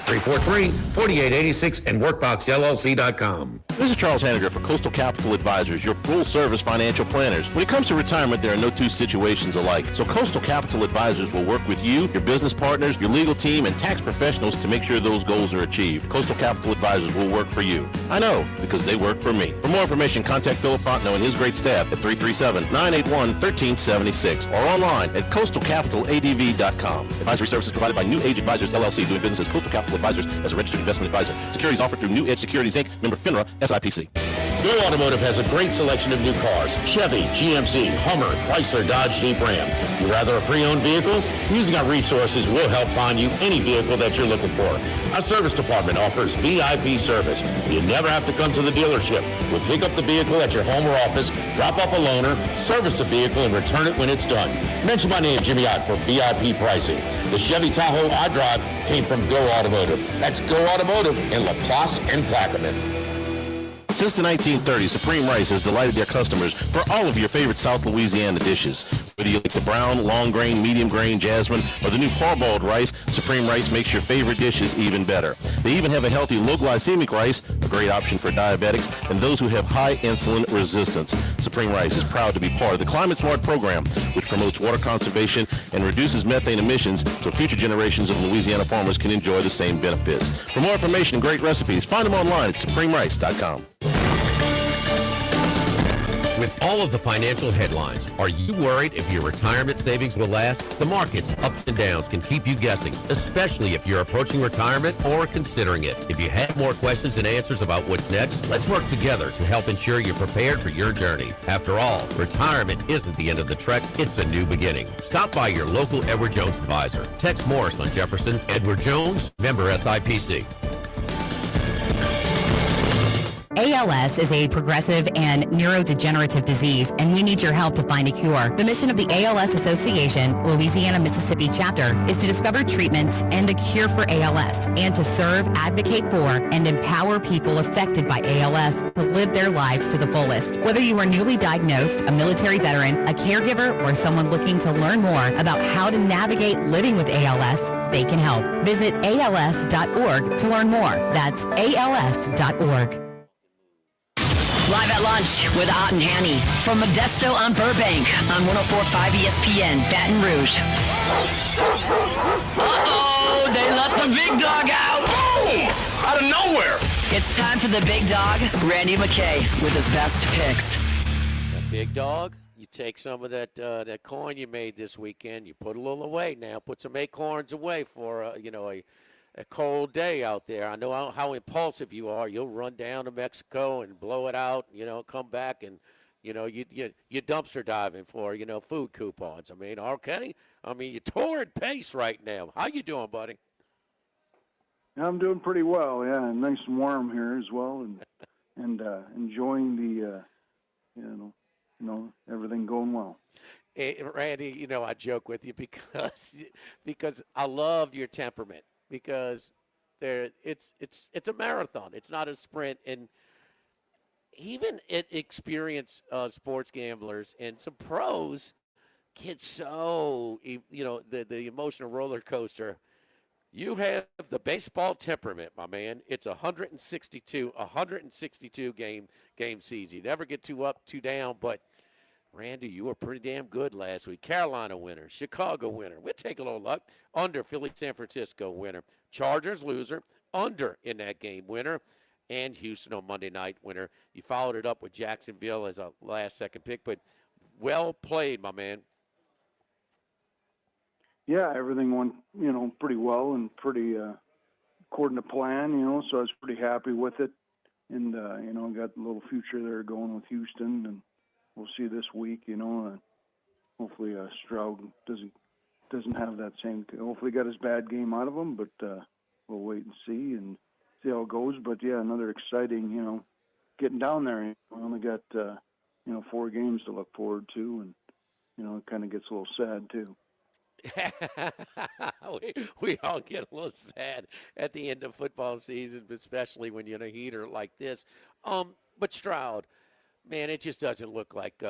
343-4886, and workboxllc.com. This is Charles Hanniger for Coastal Capital Advisors, your full-service financial planners. When it comes to retirement, there are no two situations alike. So Coastal Capital Advisors will work with you, your business partners, your legal team, and tax professionals to make sure those goals are achieved. Coastal Capital Advisors will work for you. I know, because they work for me. For more information, contact Philip Fontenot and his great staff at 337-981-1376 or online at coastalcapitaladv.com. Advisory services provided by New Age Advisors, LLC, doing business as Coastal Capital Advisors as a registered investment advisor. Securities offered through New Edge Securities, Inc., member FINRA, SIPC. Go Automotive has a great selection of new cars. Chevy, GMC, Hummer, Chrysler, Dodge, Jeep, Ram. You rather a pre-owned vehicle? Using our resources, we'll help find you any vehicle that you're looking for. Our service department offers VIP service. You never have to come to the dealership. We'll pick up the vehicle at your home or office, drop off a loaner, service the vehicle, and return it when it's done. Mention my name, Jimmy Ott, for VIP pricing. The Chevy Tahoe I drive came from Go Automotive. That's Go Automotive in LaPlace and Plaquemine. Since the 1930s, Supreme Rice has delighted their customers for all of your favorite South Louisiana dishes. Whether you like the brown, long grain, medium grain, jasmine, or the new parboiled rice, Supreme Rice makes your favorite dishes even better. They even have a healthy low glycemic rice, a great option for diabetics and those who have high insulin resistance. Supreme Rice is proud to be part of the Climate Smart program, which promotes water conservation and reduces methane emissions so future generations of Louisiana farmers can enjoy the same benefits. For more information and great recipes, find them online at supremerice.com. With all of the financial headlines, are you worried if your retirement savings will last? The market's ups and downs can keep you guessing, especially if you're approaching retirement or considering it. If you have more questions and answers about what's next, let's work together to help ensure you're prepared for your journey. After all, retirement isn't the end of the trek, it's a new beginning. Stop by your local Edward Jones advisor. Tex Morris on Jefferson, Edward Jones, member SIPC. ALS is a progressive and neurodegenerative disease, and we need your help to find a cure. The mission of the ALS Association, Louisiana-Mississippi chapter, is to discover treatments and a cure for ALS, and to serve, advocate for, and empower people affected by ALS to live their lives to the fullest. Whether you are newly diagnosed, a military veteran, a caregiver, or someone looking to learn more about how to navigate living with ALS, they can help. Visit ALS.org to learn more. That's ALS.org. Live at lunch with Ott and Hanny from Modesto on Burbank on 104.5 ESPN, Baton Rouge. Uh-oh, they let the big dog out. Oh, out of nowhere. It's time for the big dog, Randy McKay, with his best picks. That big dog, you take some of that corn you made this weekend, you put a little away now, put some acorns away for, a cold day out there. I know how impulsive you are. You'll run down to Mexico and blow it out, come back and, you dumpster diving for, food coupons. Okay. You torrid pace right now. How you doing, buddy? I'm doing pretty well, yeah, and nice and warm here as well, and enjoying the, everything going well. Hey, Randy, I joke with you because I love your temperament. Because it's a marathon. It's not a sprint. And even experienced sports gamblers and some pros get so, the emotional roller coaster. You have the baseball temperament, my man. It's 162 game season. You never get too up, too down, but Randy, you were pretty damn good last week. Carolina winner, Chicago winner. We'll take a little luck. Under Philly, San Francisco winner. Chargers loser, under in that game winner. And Houston on Monday night winner. You followed it up with Jacksonville as a last-second pick, but well played, my man. Yeah, everything went, pretty well and pretty according to plan, so I was pretty happy with it. And, got a little future there going with Houston, and we'll see this week, hopefully Stroud doesn't have that same. Hopefully got his bad game out of him, but we'll wait and see how it goes. But yeah, another exciting, getting down there. We only got 4 games to look forward to, and it kind of gets a little sad too. we all get a little sad at the end of football season, especially when you're in a heater like this. But Stroud. Man, it just doesn't look like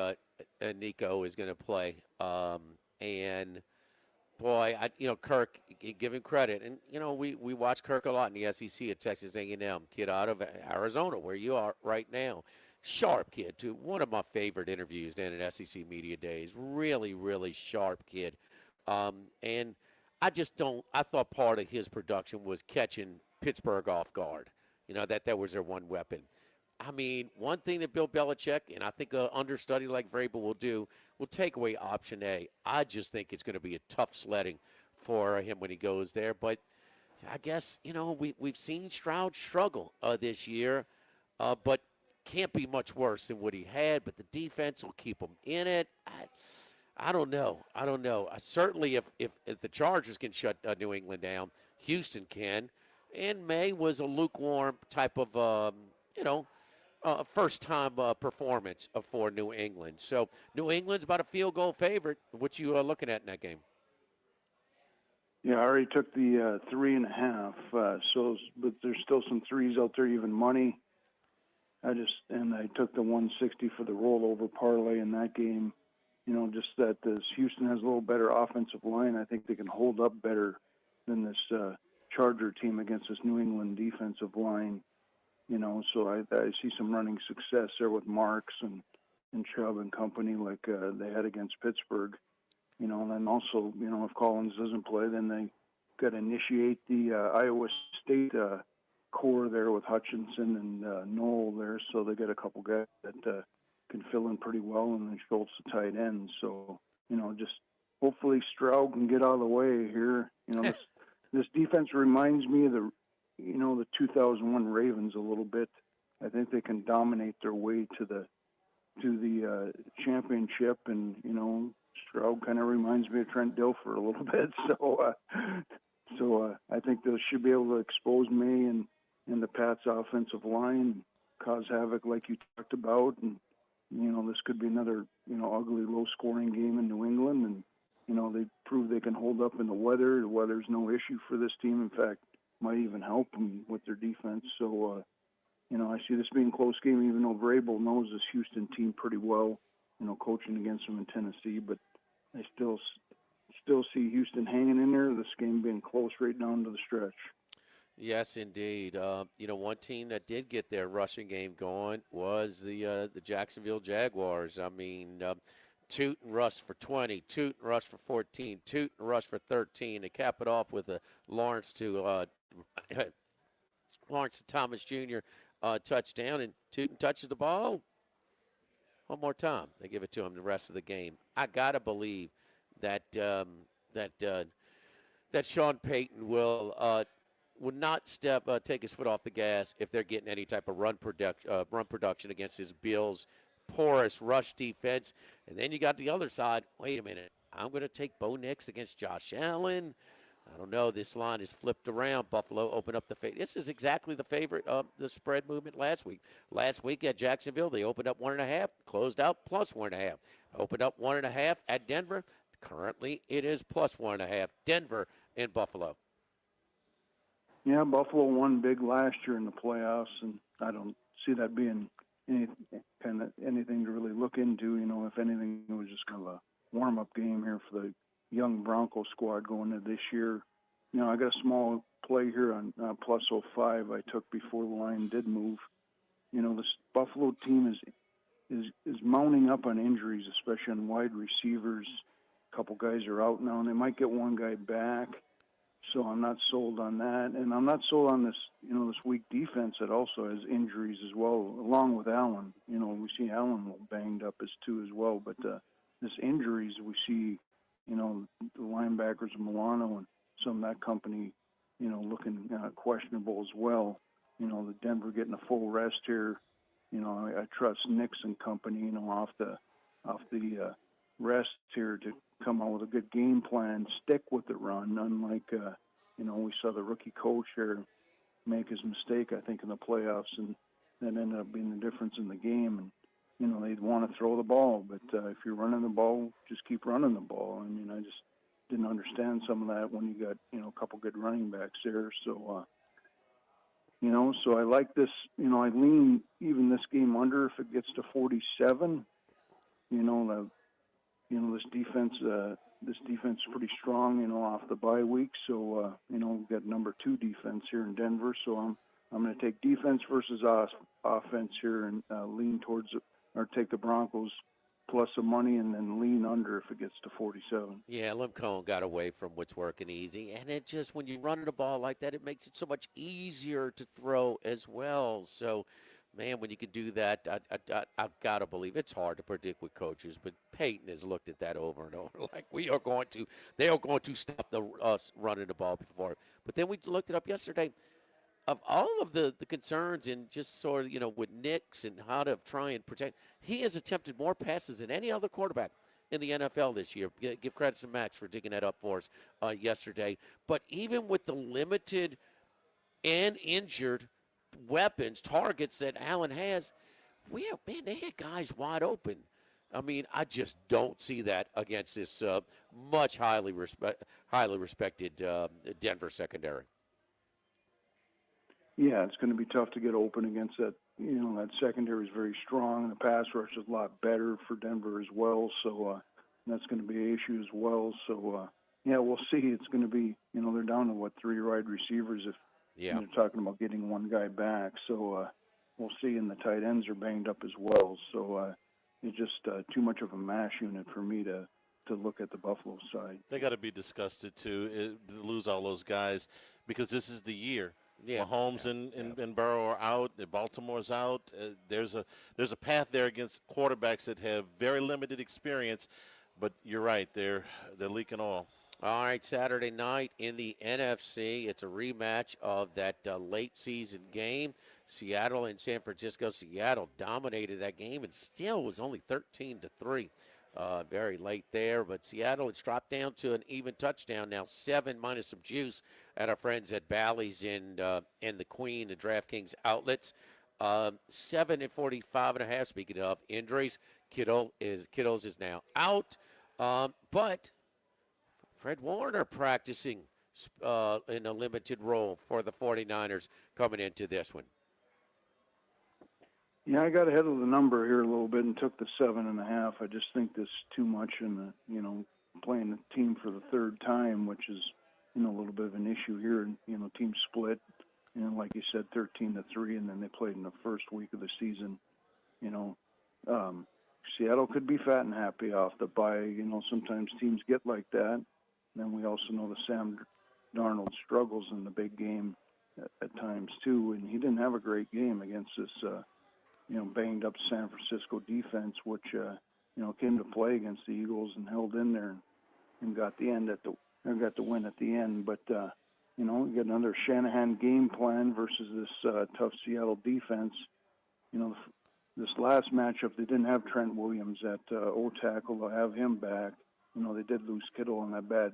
Nico is going to play. And, boy, Kirk, give him credit. And, we watch Kirk a lot in the SEC at Texas A&M, kid out of Arizona, where you are right now. Sharp kid, too. One of my favorite interviews down at SEC Media Days. Really, really sharp kid. And I thought part of his production was catching Pittsburgh off guard. That was their one weapon. One thing that Bill Belichick and I think an understudy like Vrabel will take away option A. I just think it's going to be a tough sledding for him when he goes there. But I guess, we've seen Stroud struggle this year, but can't be much worse than what he had. But the defense will keep him in it. I don't know. Certainly if the Chargers can shut New England down, Houston can. And May was a lukewarm type of, first-time performance for New England. So New England's about a field goal favorite. What you looking at in that game? Yeah, I already took the 3.5. But there's still some threes out there, even money. I took the 160 for the rollover parlay in that game. Just that this Houston has a little better offensive line. I think they can hold up better than this Charger team against this New England defensive line. So I see some running success there with Marks and Chubb and company like they had against Pittsburgh. And then also, if Collins doesn't play, then they got to initiate the Iowa State core there with Hutchinson and Knoll there. So they got a couple guys that can fill in pretty well, and then Schultz the tight end. So, just hopefully Stroud can get out of the way here. This defense reminds me of the 2001 Ravens a little bit. I think they can dominate their way to the championship, and Stroud kind of reminds me of Trent Dilfer a little bit. So I think they should be able to expose May and the Pats' offensive line. cause havoc like you talked about. And, this could be another, ugly, low-scoring game in New England. And, they prove they can hold up in the weather. The weather's no issue for this team. In fact, might even help them with their defense. So, I see this being a close game, even though Vrabel knows this Houston team pretty well, coaching against them in Tennessee. But I still see Houston hanging in there, this game being close right down to the stretch. Yes, indeed. One team that did get their rushing game going was the Jacksonville Jaguars. I mean, Toot and Rush for 20, Toot and Rush for 14, Toot and Rush for 13. To cap it off with a Lawrence to Thomas Jr. Touchdown, and Tootin touches the ball one more time. They give it to him the rest of the game. I gotta believe that that Sean Payton will not take his foot off the gas if they're getting any type of run production against his Bills' porous rush defense. And then you got the other side. Wait a minute. I'm going to take Bo Nix against Josh Allen. I don't know. This line is flipped around. Buffalo opened up the favorite. This is exactly the favorite of the spread movement last week. Last week at Jacksonville, they opened up 1.5, closed out plus 1.5. Opened up 1.5 at Denver. Currently, it is plus 1.5. Denver and Buffalo. Yeah, Buffalo won big last year in the playoffs, and I don't see that being anything to really look into. If anything, it was just kind of a warm-up game here for the young Bronco squad going into this year. I got a small play here on plus 05 I took before the line did move. This Buffalo team is mounting up on injuries, especially on wide receivers. A couple guys are out now, and they might get one guy back. So I'm not sold on that. And I'm not sold on this, this weak defense that also has injuries as well, along with Allen. We see Allen banged up as well. But this injuries we see, the linebackers, Milano and some of that company, looking questionable as well. The Denver getting a full rest here. I trust Nix and company, off the rest here to come out with a good game plan, stick with the run, unlike, we saw the rookie coach here make his mistake, I think, in the playoffs, and that ended up being the difference in the game. And, they'd want to throw the ball, but if you're running the ball, just keep running the ball. I mean, I just didn't understand some of that when you got, a couple good running backs there. So, so I like this, I lean even this game under if it gets to 47. This defense is pretty strong, off the bye week. So, we've got number 2 defense here in Denver. So I'm going to take defense versus offense here and lean towards or take the Broncos plus the money and then lean under if it gets to 47. Yeah, Lim Cohen got away from what's working easy. And it just, when you run the ball like that, it makes it so much easier to throw as well. So, man, when you can do that, I've got to believe it's hard to predict with coaches, but Peyton has looked at that over and over. Like, they are going to stop us running the ball before. But then we looked it up yesterday. Of all of the concerns and just sort of, with Nix and how to try and protect, he has attempted more passes than any other quarterback in the NFL this year. Give credit to Max for digging that up for us yesterday. But even with the limited and injured weapons, targets that Allen has, they had guys wide open. I mean, I just don't see that against this much highly respected Denver secondary. Yeah, it's going to be tough to get open against that. That secondary is very strong. The pass rush is a lot better for Denver as well. So that's going to be an issue as well. So, we'll see. It's going to be, they're down to, 3 wide receivers if they're talking about getting one guy back. So we'll see. And the tight ends are banged up as well. So it's just too much of a mash unit for me to look at the Buffalo side. They got to be disgusted, too, to lose all those guys because this is the year. Yeah. Mahomes and Burrow are out. Baltimore's out. There's a path there against quarterbacks that have very limited experience. But you're right. They're leaking oil. All right, Saturday night in the NFC, it's a rematch of that late season game. Seattle and San Francisco. Seattle dominated that game and still was only 13-3. Very late there, but Seattle, it's dropped down to an even touchdown now, 7 minus some juice at our friends at Bally's and the Queen, the DraftKings outlets. 7 at 45.5. Speaking of injuries, Kittles is now out. But Fred Warner practicing in a limited role for the 49ers coming into this one. Yeah, I got ahead of the number here a little bit and took the 7.5. I just think this is too much in the, playing the team for the third time, which is, a little bit of an issue here. And, team split, like you said, 13-3, and then they played in the first week of the season. Seattle could be fat and happy off the bye. Sometimes teams get like that. And then we also know that Sam Darnold struggles in the big game at times too, and he didn't have a great game against this, banged up San Francisco defense, which came to play against the Eagles and held in there and got the win at the end. But we got another Shanahan game plan versus this tough Seattle defense. This last matchup, they didn't have Trent Williams at O-tackle. They'll have him back. They did lose Kittle on that bad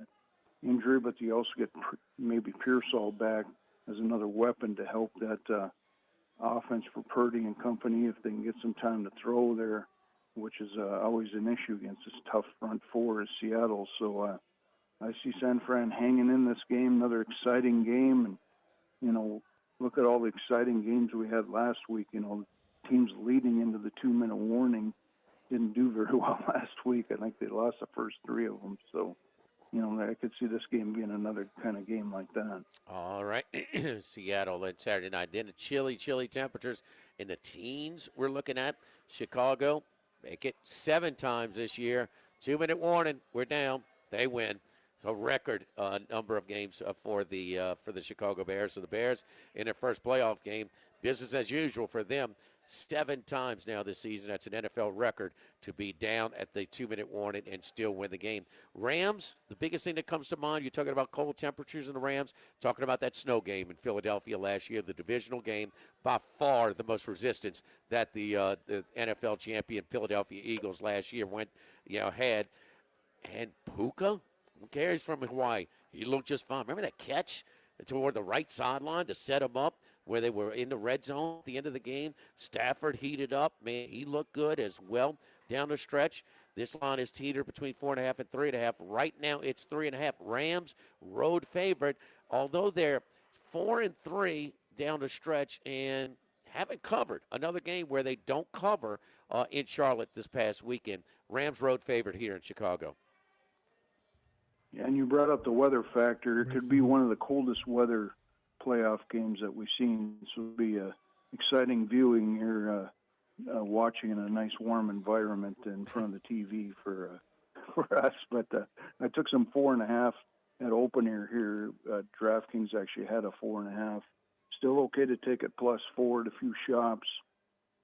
injury, but they also get maybe Pearsall back as another weapon to help that offense for Purdy and company if they can get some time to throw there, which is always an issue against this tough front four as Seattle. So I see San Fran hanging in this game, another exciting game. And, look at all the exciting games we had last week. Teams leading into the 2-minute warning didn't do very well last week. I think they lost the first 3 of them. So, I could see this game being another kind of game like that. All right. Seattle on Saturday night. Then the chilly temperatures in the teens we're looking at. Chicago, make it 7 times this year. 2-minute warning. We're down. They win. So record number of games for the Chicago Bears. So the Bears in their first playoff game, business as usual for them. 7 times now this season. That's an NFL record to be down at the 2-minute warning and still win the game. Rams, the biggest thing that comes to mind, you're talking about cold temperatures in the Rams, talking about that snow game in Philadelphia last year, the divisional game, by far the most resistance that the NFL champion Philadelphia Eagles last year had. And Puka, who cares, from Hawaii? He looked just fine. Remember that catch toward the right sideline to set him up where they were in the red zone at the end of the game? Stafford heated up. Man, he looked good as well down the stretch. This line is teetered between 4.5 and 3.5. Right now it's 3.5. Rams, road favorite, although they're 4-3 down the stretch and haven't covered. Another game where they don't cover in Charlotte this past weekend. Rams road favorite here in Chicago. Yeah, and you brought up the weather factor. It could be one of the coldest weather playoff games that we've seen. So it'll be exciting viewing here, watching in a nice warm environment in front of the TV for us. But I took some 4.5 at opener here. DraftKings actually had a 4.5. Still okay to take it +4 at a few shops.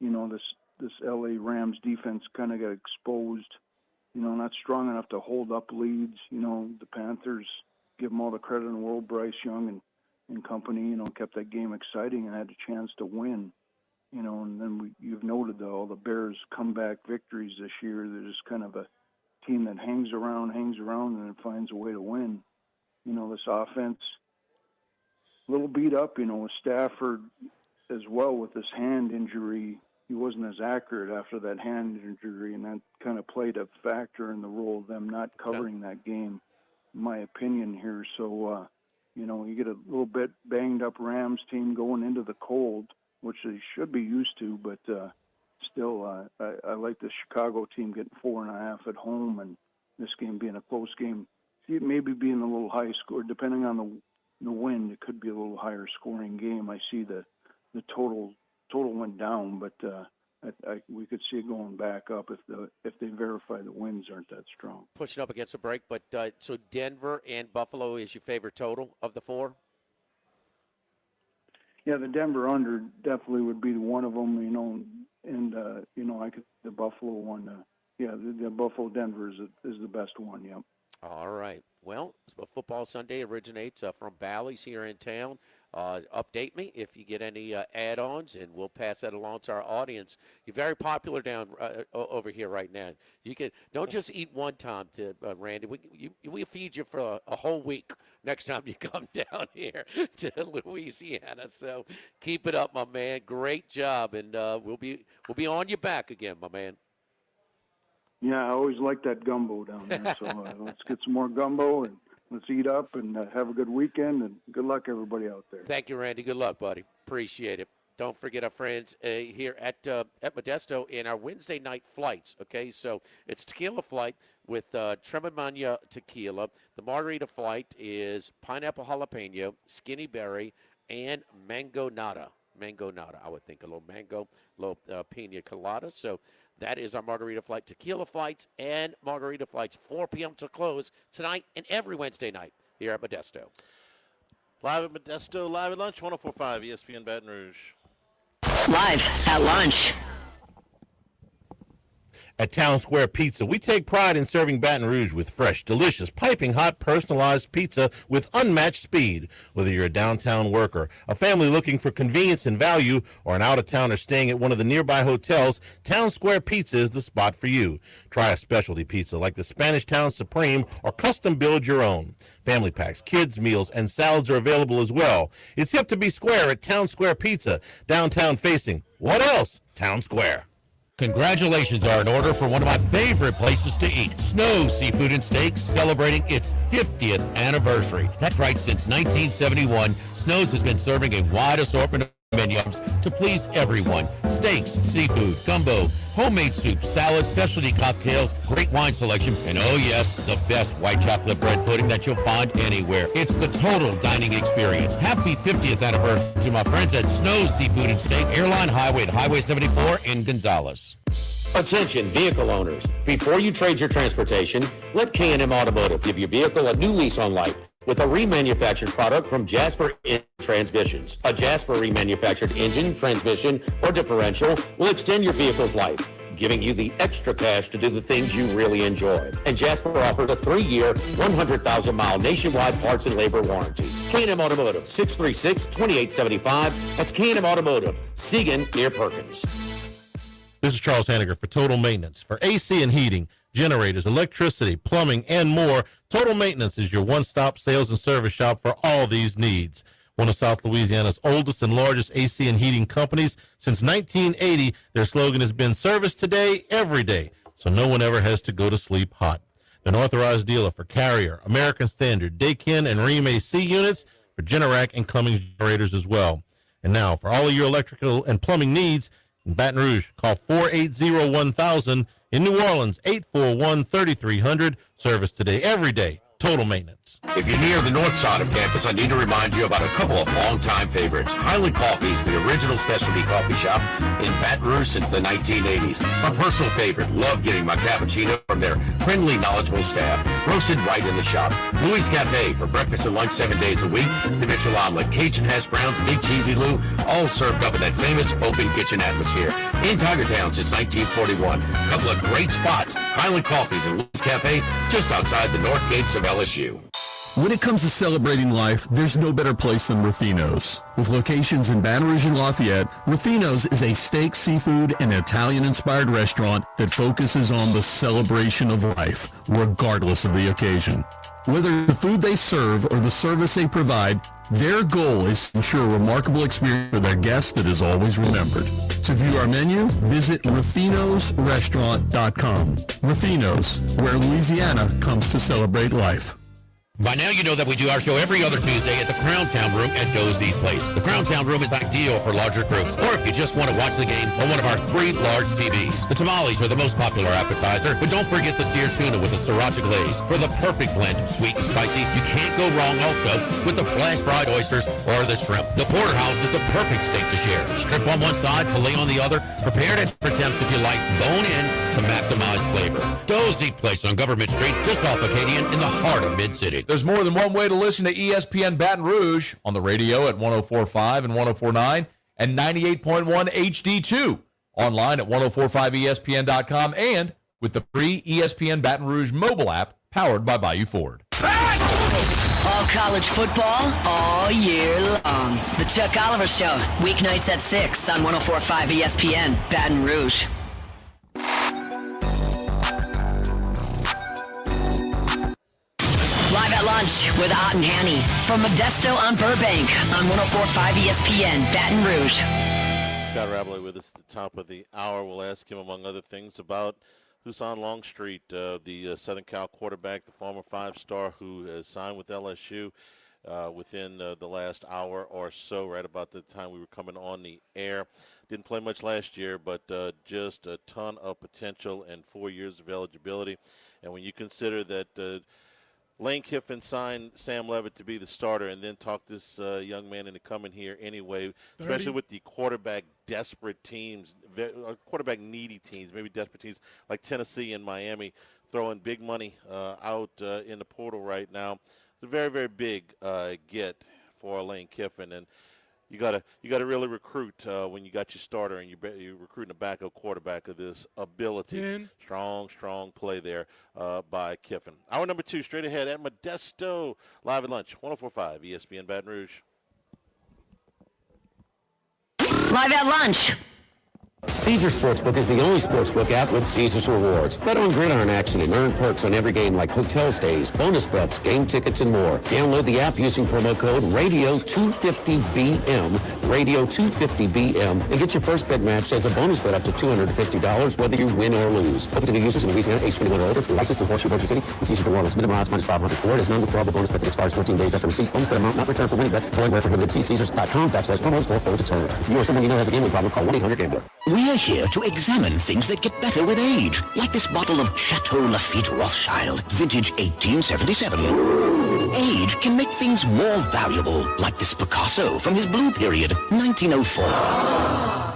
This LA Rams defense kind of got exposed. Not strong enough to hold up leads. The Panthers, give them all the credit in the world. Bryce Young and company, kept that game exciting and had a chance to win. And then you've noted all the Bears' comeback victories this year. They're just kind of a team that hangs around, and then finds a way to win. This offense, a little beat up, with Stafford as well with this hand injury. He wasn't as accurate after that hand injury, and that kind of played a factor in the role of them not covering that game, in my opinion here. So, you get a little bit banged up Rams team going into the cold, which they should be used to, but still, I like the Chicago team getting 4.5 at home, and this game being a close game. See it maybe being a little high score, depending on the wind. It could be a little higher scoring game. I see the total went down, but we could see it going back up if they verify the winds aren't that strong. Pushing up against a break, but so Denver and Buffalo is your favorite total of the 4? Yeah, the Denver under definitely would be one of them, and I could the Buffalo one. The Buffalo Denver is the best one. Yeah. All right. Well, Football Sunday originates from Bally's here in town. update me if you get any add-ons, and we'll pass that along to our audience. You're very popular down over here right now. Don't just eat one time, Randy. We'll feed you for a whole week next time you come down here to Louisiana. So keep it up, my man. Great job, and we'll be on your back again, my man. Yeah, I always like that gumbo down there. So let's get some more gumbo and let's eat up and have a good weekend, and good luck, everybody out there. Thank you, Randy. Good luck, buddy. Appreciate it. Don't forget our friends here at Modesto in our Wednesday night flights, okay? So it's tequila flight with Tremendamania tequila. The margarita flight is pineapple jalapeno, skinny berry, and mango nada. Mango nada, I would think. A little mango, a little pina colada. So that is our margarita flight, tequila flights, and margarita flights, 4 p.m. to close tonight and every Wednesday night here at Modesto. Live at Modesto, live at lunch, 104.5 ESPN Baton Rouge. Live at lunch. At Town Square Pizza, we take pride in serving Baton Rouge with fresh, delicious, piping hot, personalized pizza with unmatched speed. Whether you're a downtown worker, a family looking for convenience and value, or an out-of-towner staying at one of the nearby hotels, Town Square Pizza is the spot for you. Try a specialty pizza like the Spanish Town Supreme or custom build your own. Family packs, kids' meals, and salads are available as well. It's hip to be square at Town Square Pizza, downtown facing. What else? Town Square. Congratulations are in order for one of my favorite places to eat, Snow Seafood and Steaks, celebrating its 50th anniversary. That's right, since 1971, Snow's has been serving a wide assortment of menus to please everyone. Steaks, seafood, gumbo, homemade soup, salad, specialty cocktails, great wine selection, and oh yes, the best white chocolate bread pudding that you'll find anywhere. It's the total dining experience. Happy 50th anniversary to my friends at Snow Seafood and Steak, Airline Highway at Highway 74 in Gonzales. Attention vehicle owners, before you trade your transportation, let K&M Automotive give your vehicle a new lease on life with a remanufactured product from Jasper Transmissions. A Jasper remanufactured engine, transmission, or differential will extend your vehicle's life, giving you the extra cash to do the things you really enjoy. And Jasper offers a 3-year, 100,000-mile nationwide parts and labor warranty. K&M Automotive, 636-2875. That's K&M Automotive, Siegen near Perkins. This is Charles Hanniger for Total Maintenance. For AC and heating, generators, electricity, plumbing, and more, Total Maintenance is your one-stop sales and service shop for all these needs. One of South Louisiana's oldest and largest AC and heating companies. Since 1980, their slogan has been service today, every day, so no one ever has to go to sleep hot. They're an authorized dealer for Carrier, American Standard, Daikin, and Rheem AC units, for Generac and Cummins generators as well. And now, for all of your electrical and plumbing needs, in Baton Rouge, call 480-1000. In New Orleans, 841-3300. Service today, every day. Total Maintenance. If you're near the north side of campus, I need to remind you about a couple of longtime favorites. Highland Coffee is the original specialty coffee shop in Baton Rouge since the 1980s. My personal favorite. Love getting my cappuccino from their friendly, knowledgeable staff. Roasted right in the shop. Louis Cafe for breakfast and lunch 7 days a week. The Mitchell Omelet, Cajun hash browns, Big Cheesy Lou, all served up in that famous open kitchen atmosphere. In Tigertown since 1941. A couple of great spots. Highland Coffees and Louis Cafe just outside the north gates of LSU. When it comes to celebrating life, there's no better place than Ruffino's. With locations in Baton Rouge and Lafayette, Ruffino's is a steak, seafood, and Italian-inspired restaurant that focuses on the celebration of life, regardless of the occasion. Whether the food they serve or the service they provide, their goal is to ensure a remarkable experience for their guests that is always remembered. To view our menu, visit ruffinosrestaurant.com. Ruffino's, where Louisiana comes to celebrate life. By now you know that we do our show every other Tuesday at the Crown Town Room at Dozy Place. The Crown Town Room is ideal for larger groups, or if you just want to watch the game on one of our 3 large TVs. The tamales are the most popular appetizer, but don't forget the seared tuna with the sriracha glaze. For the perfect blend of sweet and spicy, you can't go wrong also with the flash fried oysters or the shrimp. The porterhouse is the perfect steak to share. Strip on one side, filet on the other, prepared at temps if you like, bone in to maximize flavor. Dozy Place on Government Street, just off Acadian in the heart of Mid-City. There's more than one way to listen to ESPN Baton Rouge: on the radio at 104.5 and 104.9 and 98.1 HD2. Online at 1045ESPN.com and with the free ESPN Baton Rouge mobile app powered by Bayou Ford. A Now college football all year long. The Chuck Oliver Show, weeknights at 6 on 104.5 ESPN, Baton Rouge. Live at lunch with Ott and Hanny from Modesto on Burbank on 104.5 ESPN, Baton Rouge. Scott Rabalais with us at the top of the hour. We'll ask him, among other things, about Husan Longstreet, the Southern Cal quarterback, the former five-star who has signed with LSU within the last hour or so, right about the time we were coming on the air. Didn't play much last year, but just a ton of potential and 4 years of eligibility. And when you consider that Lane Kiffin signed Sam Levitt to be the starter and then talked this young man into coming here anyway, especially with the quarterback-desperate teams, quarterback-needy teams, maybe desperate teams like Tennessee and Miami throwing big money out in the portal right now. It's a very, very big get for Lane Kiffin, and you gotta really recruit when you got your starter and you're recruiting a backup quarterback of this ability. Strong play there by Kiffin. Hour number 2, straight ahead at Modesto, live at lunch, 104.5 ESPN Baton Rouge. Live at lunch. Caesars Sportsbook is the only sportsbook app with Caesars Rewards. Bet on gridiron action and earn perks on every game like hotel stays, bonus bets, game tickets, and more. Download the app using promo code Radio250BM, Radio250BM, and get your first bet matched as a bonus bet up to $250 whether you win or lose. Open to new users in Louisiana, age 21 or older. Licensed in Horseshoe, Bossier City, and Caesars Rewards. Minimum odds minus 500. Reward is non-withdrawable bonus bet that expires 14 days after receipt. Bonus bet amount not returned for winning bets. Void where prohibited. See Caesars.com/promos or forward to term. If you or someone you know has a gambling problem, call 1-800-GAMBLER. We're here to examine things that get better with age, like this bottle of Chateau Lafite Rothschild, vintage 1877. Age can make things more valuable, like this Picasso from his blue period, 1904.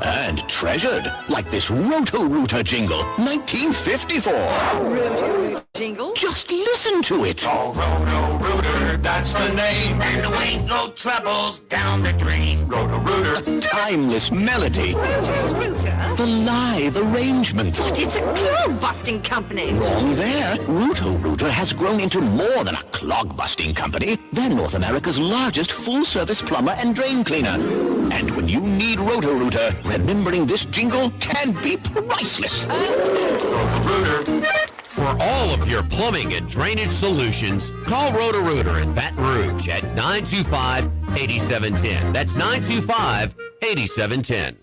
And treasured, like this Roto-Rooter jingle, 1954. Jingle? Just listen to it. Oh, Roto-Rooter, that's the name. And the ain't no troubles down the drain. Roto-Rooter. A timeless melody. Roto-Rooter? The lithe arrangement. But it's a clog-busting company. Wrong there. Roto-Rooter has grown into more than a clog-busting company. They're North America's largest full-service plumber and drain cleaner. And when you need Roto-Rooter, remembering this jingle can be priceless. Roto-Rooter. For all of your plumbing and drainage solutions, call Roto-Rooter in Baton Rouge at 925-8710. That's 925-8710.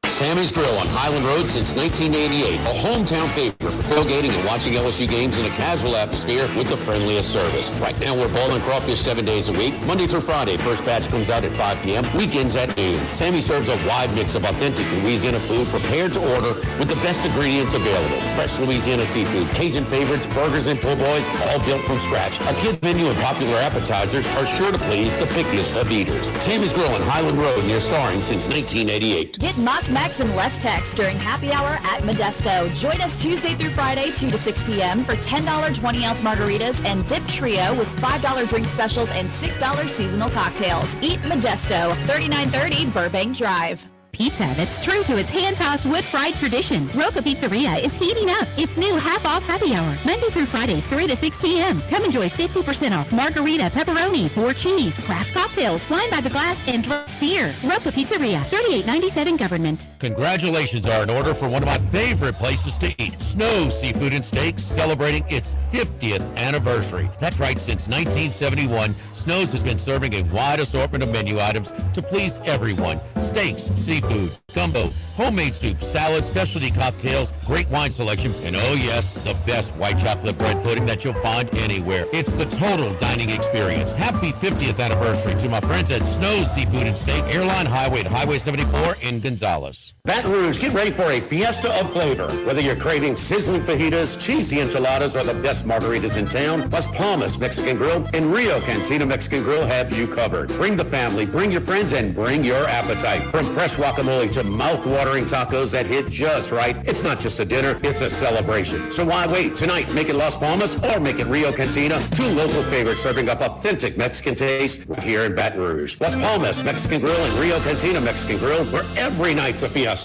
Sammy's Grill on Highland Road since 1988. A hometown favorite for tailgating and watching LSU games in a casual atmosphere with the friendliest service. Right now we're boiling crawfish 7 days a week, Monday through Friday. First batch comes out at 5 p.m., weekends at noon. Sammy serves a wide mix of authentic Louisiana food prepared to order with the best ingredients available. Fresh Louisiana seafood, Cajun favorites, burgers, and po' boys, all built from scratch. A kid menu and popular appetizers are sure to please the pickiest of eaters. Sammy's Grill on Highland Road near Starring since 1988. Get Moss Max and less tax during happy hour at Modesto. Join us Tuesday through Friday, 2 to 6 p.m. for $10 20-ounce margaritas and dip trio with $5 drink specials and $6 seasonal cocktails. Eat Modesto, 3930 Burbank Drive. Pizza that's true to its hand-tossed wood-fried tradition. Roca Pizzeria is heating up its new half-off happy hour, Monday through Fridays, 3 to 6 p.m. Come enjoy 50% off margarita, pepperoni, 4 cheese, craft cocktails, wine by the glass, and draft beer. Roca Pizzeria, 3897 Government. Congratulations are in order for one of my favorite places to eat, Snow Seafood and Steaks, celebrating its 50th anniversary. That's right, since 1971, Snow's has been serving a wide assortment of menu items to please everyone. Steaks, seafood, gumbo, homemade soup, salads, specialty cocktails, great wine selection, and oh yes, the best white chocolate bread pudding that you'll find anywhere. It's the total dining experience. Happy 50th anniversary to my friends at Snow's Seafood and Steak, Airline Highway to Highway 74 in Gonzales. Baton Rouge, get ready for a fiesta of flavor. Whether you're craving sizzling fajitas, cheesy enchiladas, or the best margaritas in town, Las Palmas Mexican Grill and Rio Cantina Mexican Grill have you covered. Bring the family, bring your friends, and bring your appetite. From fresh guacamole to mouth-watering tacos that hit just right, it's not just a dinner, it's a celebration. So why wait? Tonight, make it Las Palmas or make it Rio Cantina, 2 local favorites serving up authentic Mexican taste right here in Baton Rouge. Las Palmas Mexican Grill and Rio Cantina Mexican Grill, where every night's a fiesta.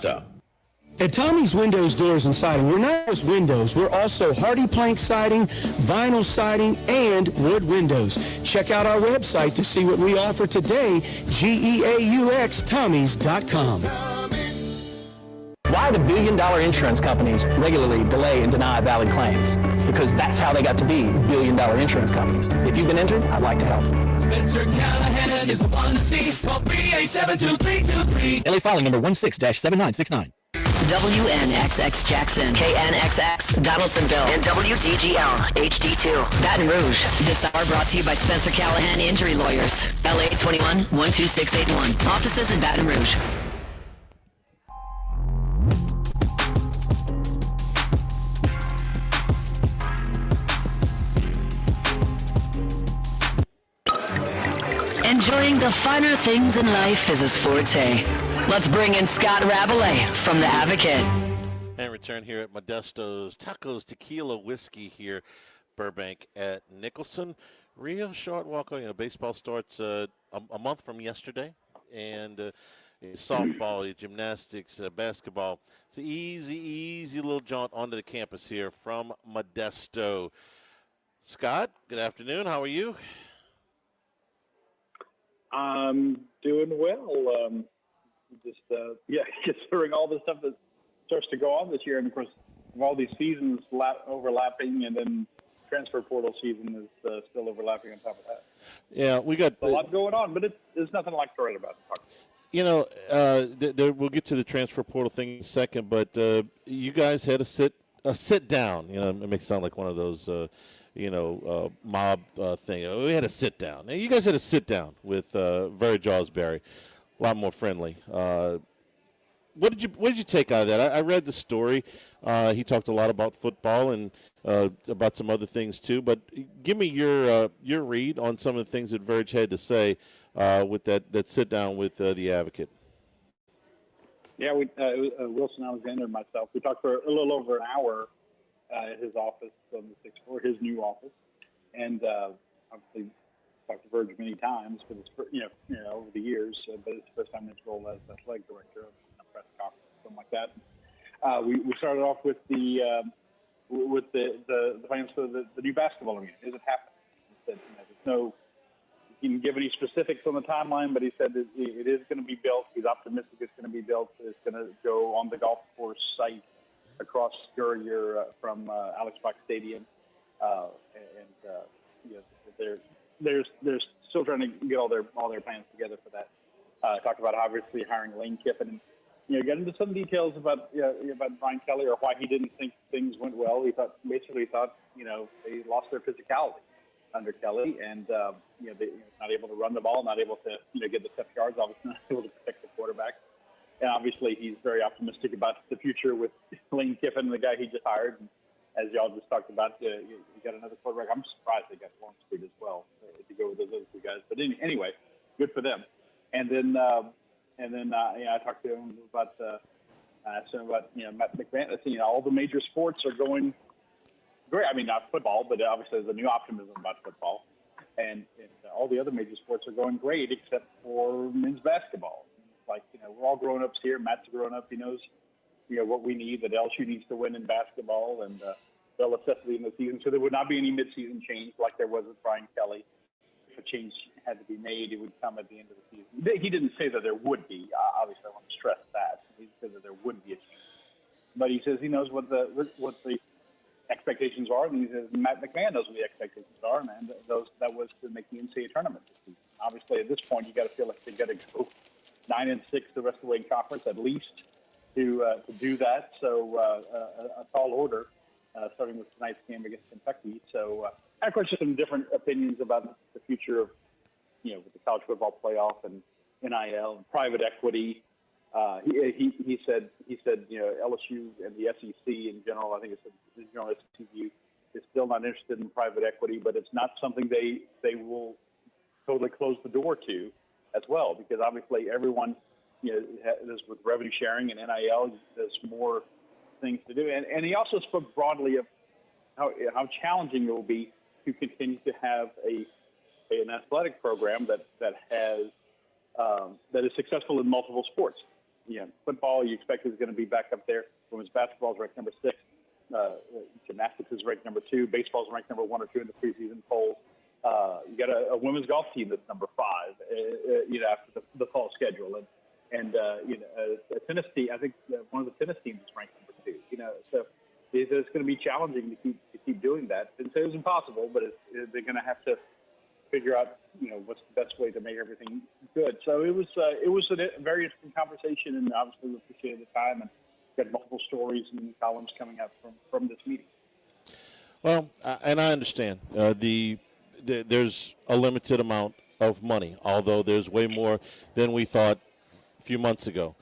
At Tommy's Windows, Doors, and Siding, we're not just windows. We're also hardy plank siding, vinyl siding, and wood windows. Check out our website to see what we offer today, GEAUX, Why do billion-dollar insurance companies regularly delay and deny valid claims? Because that's how they got to be billion-dollar insurance companies. If you've been injured, I'd like to help. Spencer Callahan is the one to see. Call 387-2323. LA filing number 16-7969. WNXX Jackson, KNXX Donaldsonville, and WDGL HD2 Baton Rouge. This hour brought to you by Spencer Callahan Injury Lawyers. LA 21-12681. Offices in Baton Rouge. Enjoying the finer things in life is his forte. Let's bring in Scott Rabalais from The Advocate. And return here at Modesto's Tacos Tequila Whiskey here, Burbank at Nicholson. Real short walk. Baseball starts a month from yesterday, and softball, gymnastics, basketball. It's an easy little jaunt onto the campus here from Modesto. Scott, good afternoon. How are you? I'm doing well. Considering all the stuff that starts to go on this year, and of course, all these seasons overlapping, and then transfer portal season is still overlapping on top of that. Yeah, we got a lot going on, but there's nothing like to write about. We'll get to the transfer portal thing in a second, but you guys had a sit down. It makes it sound like one of those. Mob thing. We had a sit down. Now, you guys had a sit down with Very Jawsbury, a lot more friendly. What did you take out of that? I read the story. He talked a lot about football and about some other things too. But give me your read on some of the things that Verge had to say with that sit down with the Advocate. Yeah, Wilson Alexander and myself. We talked for a little over an hour at his office on the 6th floor, his new office, and obviously talked to Verge many times, but it's over the years. But it's the first time in his role as athletic director of a press conference, something like that. We started off with the plans for the new basketball arena. Is it happening? He said, there's no. He didn't give any specifics on the timeline, but he said that it is going to be built. He's optimistic it's going to be built. It's going to go on the golf course site across Scurrier from Alex Box Stadium, they're still trying to get all their plans together for that. Talked about obviously hiring Lane Kiffin, and get into some details about Brian Kelly or why he didn't think things went well. He thought they lost their physicality under Kelly, and they not able to run the ball, not able to get the tough yards, obviously not able to protect the quarterback. And obviously, he's very optimistic about the future with Lane Kiffin, the guy he just hired. And as y'all just talked about, you got another quarterback. I'm surprised they got Longstreet as well to go with those other two guys. But anyway, good for them. And then I talked to him about Matt McMahon. All the major sports are going great. I mean, not football, but obviously there's a new optimism about football. And all the other major sports are going great except for men's basketball. We're all grown-ups here. Matt's a grown-up. He knows, what we need, that LSU needs to win in basketball, and they'll assess it in the season. So there would not be any mid-season change like there was with Brian Kelly. If a change had to be made, it would come at the end of the season. He didn't say that there would be. Obviously, I want to stress that. He said that there would be a change. But he says he knows what the expectations are, and he says Matt McMahon knows what the expectations are, and that was to make the NCAA tournament this season. Obviously, at this point, you got to feel like they got to go 9-6 the rest of the way in conference at least to do that. So a tall order, starting with tonight's game against Kentucky. So of course, just some different opinions about the future of with the college football playoff and NIL and private equity. He said LSU and the SEC in general. I think it's the general SEC view is still not interested in private equity, but it's not something they will totally close the door to as well, because obviously everyone, there's with revenue sharing and NIL, there's more things to do. And he also spoke broadly of how challenging it will be to continue to have an athletic program that is successful in multiple sports. football you expect is going to be back up there. Women's basketball is ranked number 6. Gymnastics is ranked number 2. Baseball is ranked number 1 or 2 in the preseason polls. You got a women's golf team that's number 5. After the fall schedule, and a tennis team. I think one of the tennis teams is ranked number 2. So it's going to be challenging to keep doing that. Didn't say it was impossible, but they're going to have to figure out what's the best way to make everything good. So it was a very interesting conversation, and obviously we appreciated the time and got multiple stories and columns coming out from this meeting. Well, and I understand there's a limited amount of money, although there's way more than we thought a few months ago.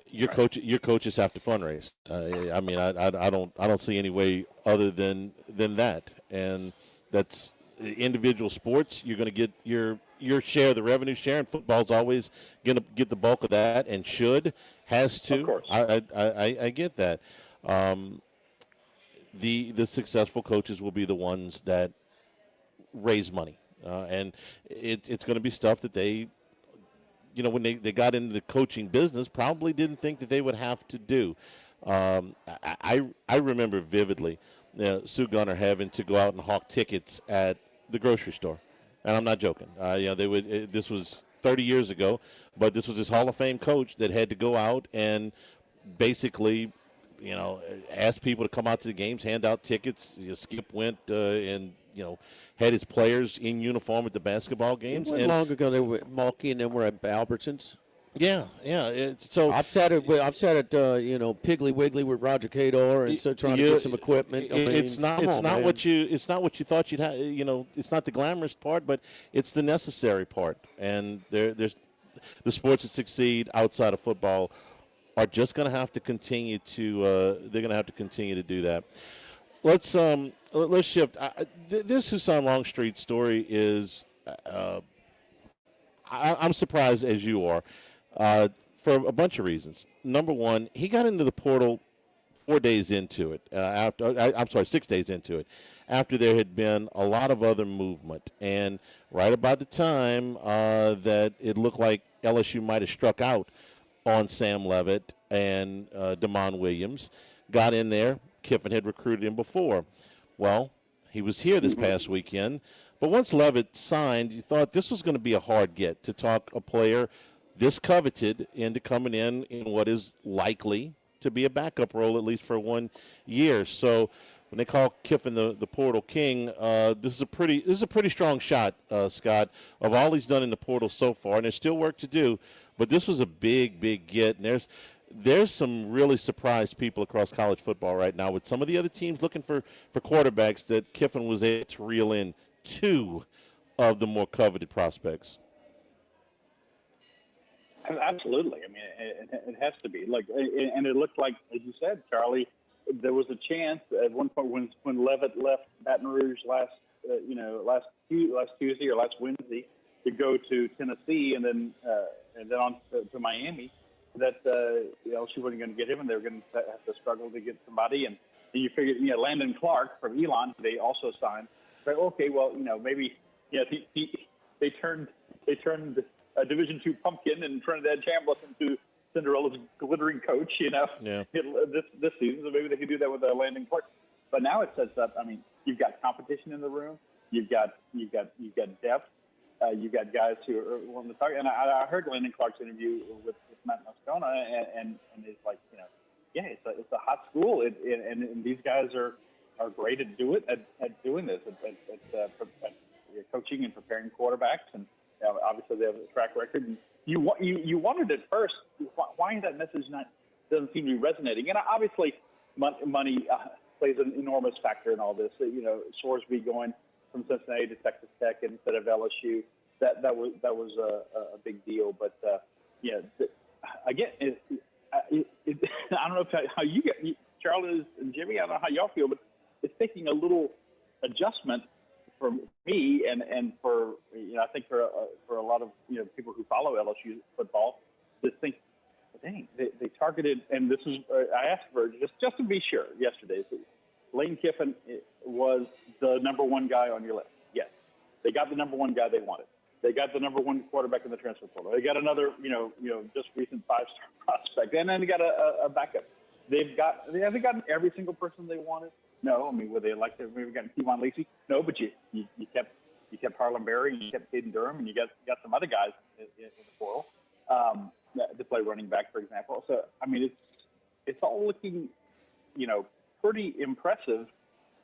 Your coaches have to fundraise. I don't see any way other than that, and that's individual sports. You're going to get your share of the revenue share, and football's always going to get the bulk of that, and has to. Of course. I get that. The successful coaches will be the ones that raise money, and it's going to be stuff that they, when they got into the coaching business, probably didn't think that they would have to do. I remember vividly Sue Gunner having to go out and hawk tickets at the grocery store, and I'm not joking. They would. This was 30 years ago, but this was this Hall of Fame coach that had to go out and basically, ask people to come out to the games, hand out tickets. Skip went and had his players in uniform at the basketball games. And long ago, they were Mulkey and then we're at Albertsons. Yeah. So I've sat at Piggly Wiggly with Roger Cador and so trying to get some equipment. It's not what you thought you'd have. It's not the glamorous part, but it's the necessary part. And there's the sports that succeed outside of football are just going to have to continue to. They're going to have to continue to do that. Let's shift. This Husan Longstreet story is. I'm surprised as you are. For a bunch of reasons. Number one, he got into the portal 4 days into it. 6 days into it, after there had been a lot of other movement, and right about the time that it looked like LSU might have struck out on Sam Levitt and Damon Williams, got in there. Kiffin had recruited him before. Well, he was here this past weekend, but once Levitt signed, you thought this was going to be a hard get to talk a player this coveted into coming in what is likely to be a backup role, at least for 1 year. So when they call Kiffin the portal king, this is a pretty strong shot, Scott, of all he's done in the portal so far. And there's still work to do, but this was a big get. And there's some really surprised people across college football right now with some of the other teams looking for quarterbacks that Kiffin was able to reel in 2 of the more coveted prospects. Absolutely. I mean, it has to be. And it looked like, as you said, Charlie, there was a chance at one point when Levitt left Baton Rouge last Tuesday or last Wednesday to go to Tennessee and then on to Miami, that she wasn't going to get him, and they were going to have to struggle to get somebody. And you figure, Landon Clark from Elon, they also signed. But okay, well, maybe they turned a Division II pumpkin and Trinidad Chambliss into Cinderella's glittering coach, this season. So maybe they could do that with Landon Clark. But now it sets up. I mean, you've got competition in the room. You've got depth. You've got guys who are willing to talk. And I heard Landon Clark's interview with Matt Moscona, and it's like, it's a hot school, and these guys are great at doing this, at coaching and preparing quarterbacks, and obviously they have a track record. And you wondered at first why that message doesn't seem to be resonating, and obviously money plays an enormous factor in all this. Sorsby going from Cincinnati to Texas Tech instead of LSU, that was a big deal. But again, I don't know how you get, Charlie and Jimmy. I don't know how y'all feel, but it's taking a little adjustment for me and for I think for a lot of people who follow LSU football to think, dang, they targeted, and this is I asked for just to be sure yesterday. So Lane Kiffin was the number one guy on your list. Yes, they got the number one guy they wanted. They got the number one quarterback in the transfer portal. They got another, just recent 5-star prospect, and then they got a backup. Have they gotten every single person they wanted? No. I mean, were they like to maybe gotten Kevon Lacey? No, but you kept Harlan Berry, you kept Caden Durham, and you got some other guys in the portal to play running back, for example. So I mean, it's all looking, pretty impressive,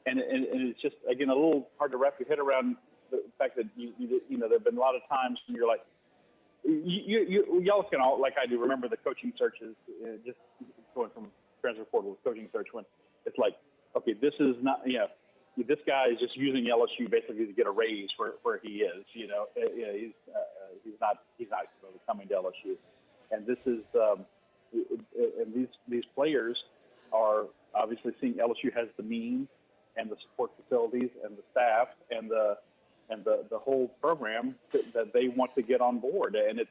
and it's just again a little hard to wrap your head around the fact that there have been a lot of times when you're like, y'all can all, like I do, remember the coaching searches, just going from transfer portal to coaching search, when it's like, okay, this is not, this guy is just using LSU basically to get a raise where he is, he's not really coming to LSU, and this is, and these players are obviously seeing LSU has the means and the support facilities and the staff and the whole program that they want to get on board. And it's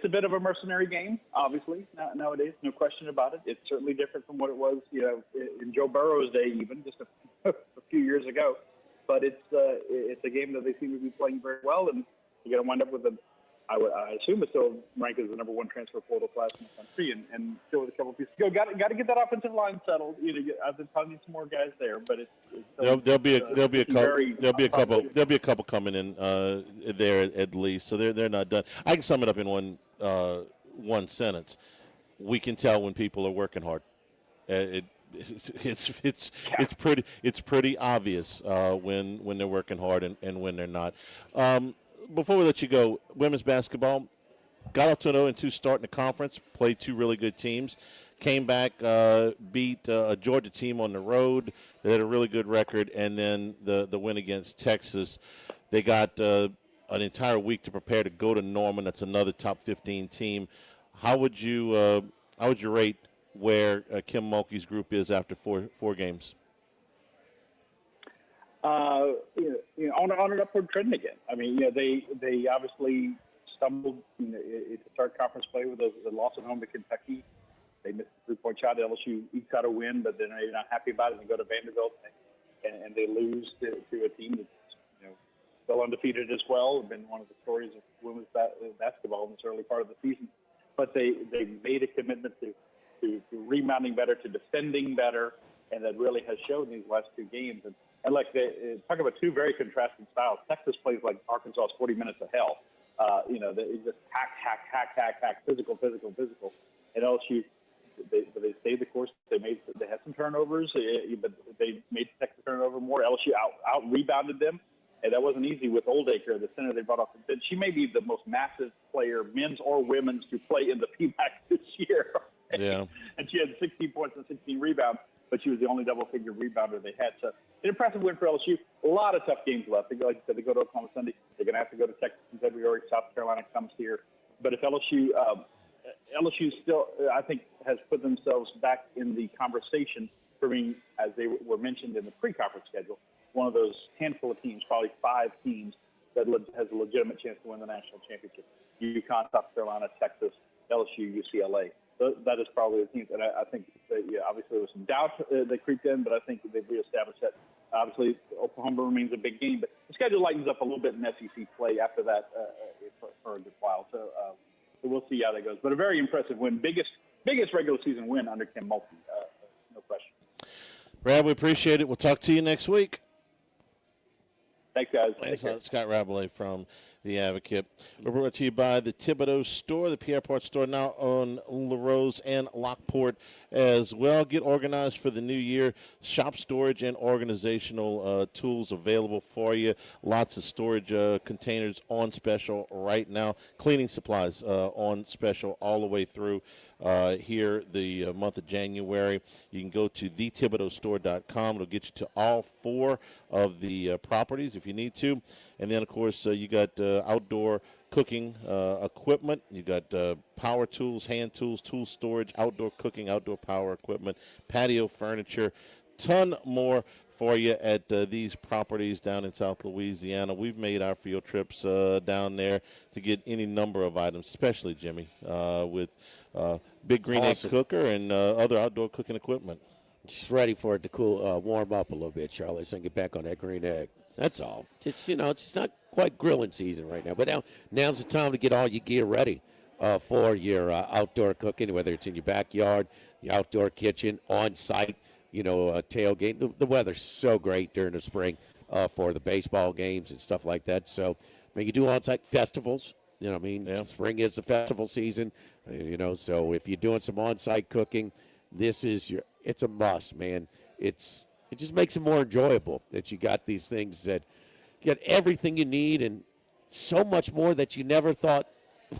a bit of a mercenary game, obviously, nowadays, no question about it. It's certainly different from what it was, in Joe Burrow's day, even just a few years ago. But it's a game that they seem to be playing very well, and you're going to wind up with I assume it's still ranked as the number one transfer portal class in the country, and still with a couple of pieces to go. Got to get that offensive line settled. I've been telling you some more guys there, but there'll be a couple coming in there at least. So they're not done. I can sum it up in one sentence. We can tell when people are working hard. It's pretty obvious when they're working hard and when they're not. Before we let you go, women's basketball got up to an 0-2 start in the conference, played two really good teams, came back, beat a Georgia team on the road. They had a really good record, and then the win against Texas. They got an entire week to prepare to go to Norman. That's another top 15 team. How would you rate where Kim Mulkey's group is after four games? On an upward trend again. I mean, they obviously stumbled to start conference play with the loss at home to Kentucky. They missed a 3-point shot. LSU ekes out a win, but then they're not happy about it and go to Vanderbilt, and they lose to a team that's still undefeated as well. It's been one of the stories of women's basketball in this early part of the season. But they made a commitment to rebounding better, to defending better, and that really has shown these last two games. And like they talk about two very contrasting styles. Texas plays like Arkansas's 40 minutes of hell. They just hack, physical. And LSU, they stayed the course. They had some turnovers, but they made Texas turnover more. LSU out rebounded them, and that wasn't easy with Oldacre, the center they brought off the bench. She may be the most massive player, men's or women's, to play in the PMAC this year. Yeah. And she had 16 points and 16 rebounds, but she was the only double-figure rebounder they had. So an impressive win for LSU. A lot of tough games left. Like you said, they go to Oklahoma Sunday. They're going to have to go to Texas in February. South Carolina comes here. But if LSU still, I think, has put themselves back in the conversation for being, as they were mentioned in the pre-conference schedule, one of those handful of teams, probably 5 teams, that has a legitimate chance to win the national championship. UConn, South Carolina, Texas, LSU, UCLA. That is probably the team. And I think that, obviously there was some doubt that creeped in, but I think they've reestablished that. Obviously, Oklahoma remains a big game, but the schedule lightens up a little bit in SEC play after that for a good while. So we'll see how that goes. But a very impressive win. Biggest regular season win under Kim Mulkey, no question. Brad, we appreciate it. We'll talk to you next week. Thanks, guys. Thanks, Scott Rabalais from The Advocate. We're brought to you by the Thibodeau Store, the Pierre Part Store, now on LaRose and Lockport as well. Get organized for the new year. Shop storage and organizational tools available for you. Lots of storage containers on special right now. Cleaning supplies on special all the way through here the month of January. You can go to thethibodeaustore.com. It'll get you to all 4 of the properties if you need to. And then, of course, you got outdoor cooking equipment. You got power tools, hand tools, tool storage, outdoor cooking, outdoor power equipment, patio furniture, ton more for you at these properties down in South Louisiana. We've made our field trips down there to get any number of items, especially, Jimmy, with Big Green Egg Cooker and other outdoor cooking equipment. Just ready for it to warm up a little bit, Charlie, so I can get back on that green egg. That's all. It's it's not quite grilling season right now. But now's the time to get all your gear ready for your outdoor cooking, whether it's in your backyard, your outdoor kitchen, on site. Tailgate. The weather's so great during the spring for the baseball games and stuff like that. So, you do on-site festivals. Spring is the festival season. So if you're doing some on-site cooking, it's a must, man. It just makes it more enjoyable that you got these things that you got everything you need and so much more that you never thought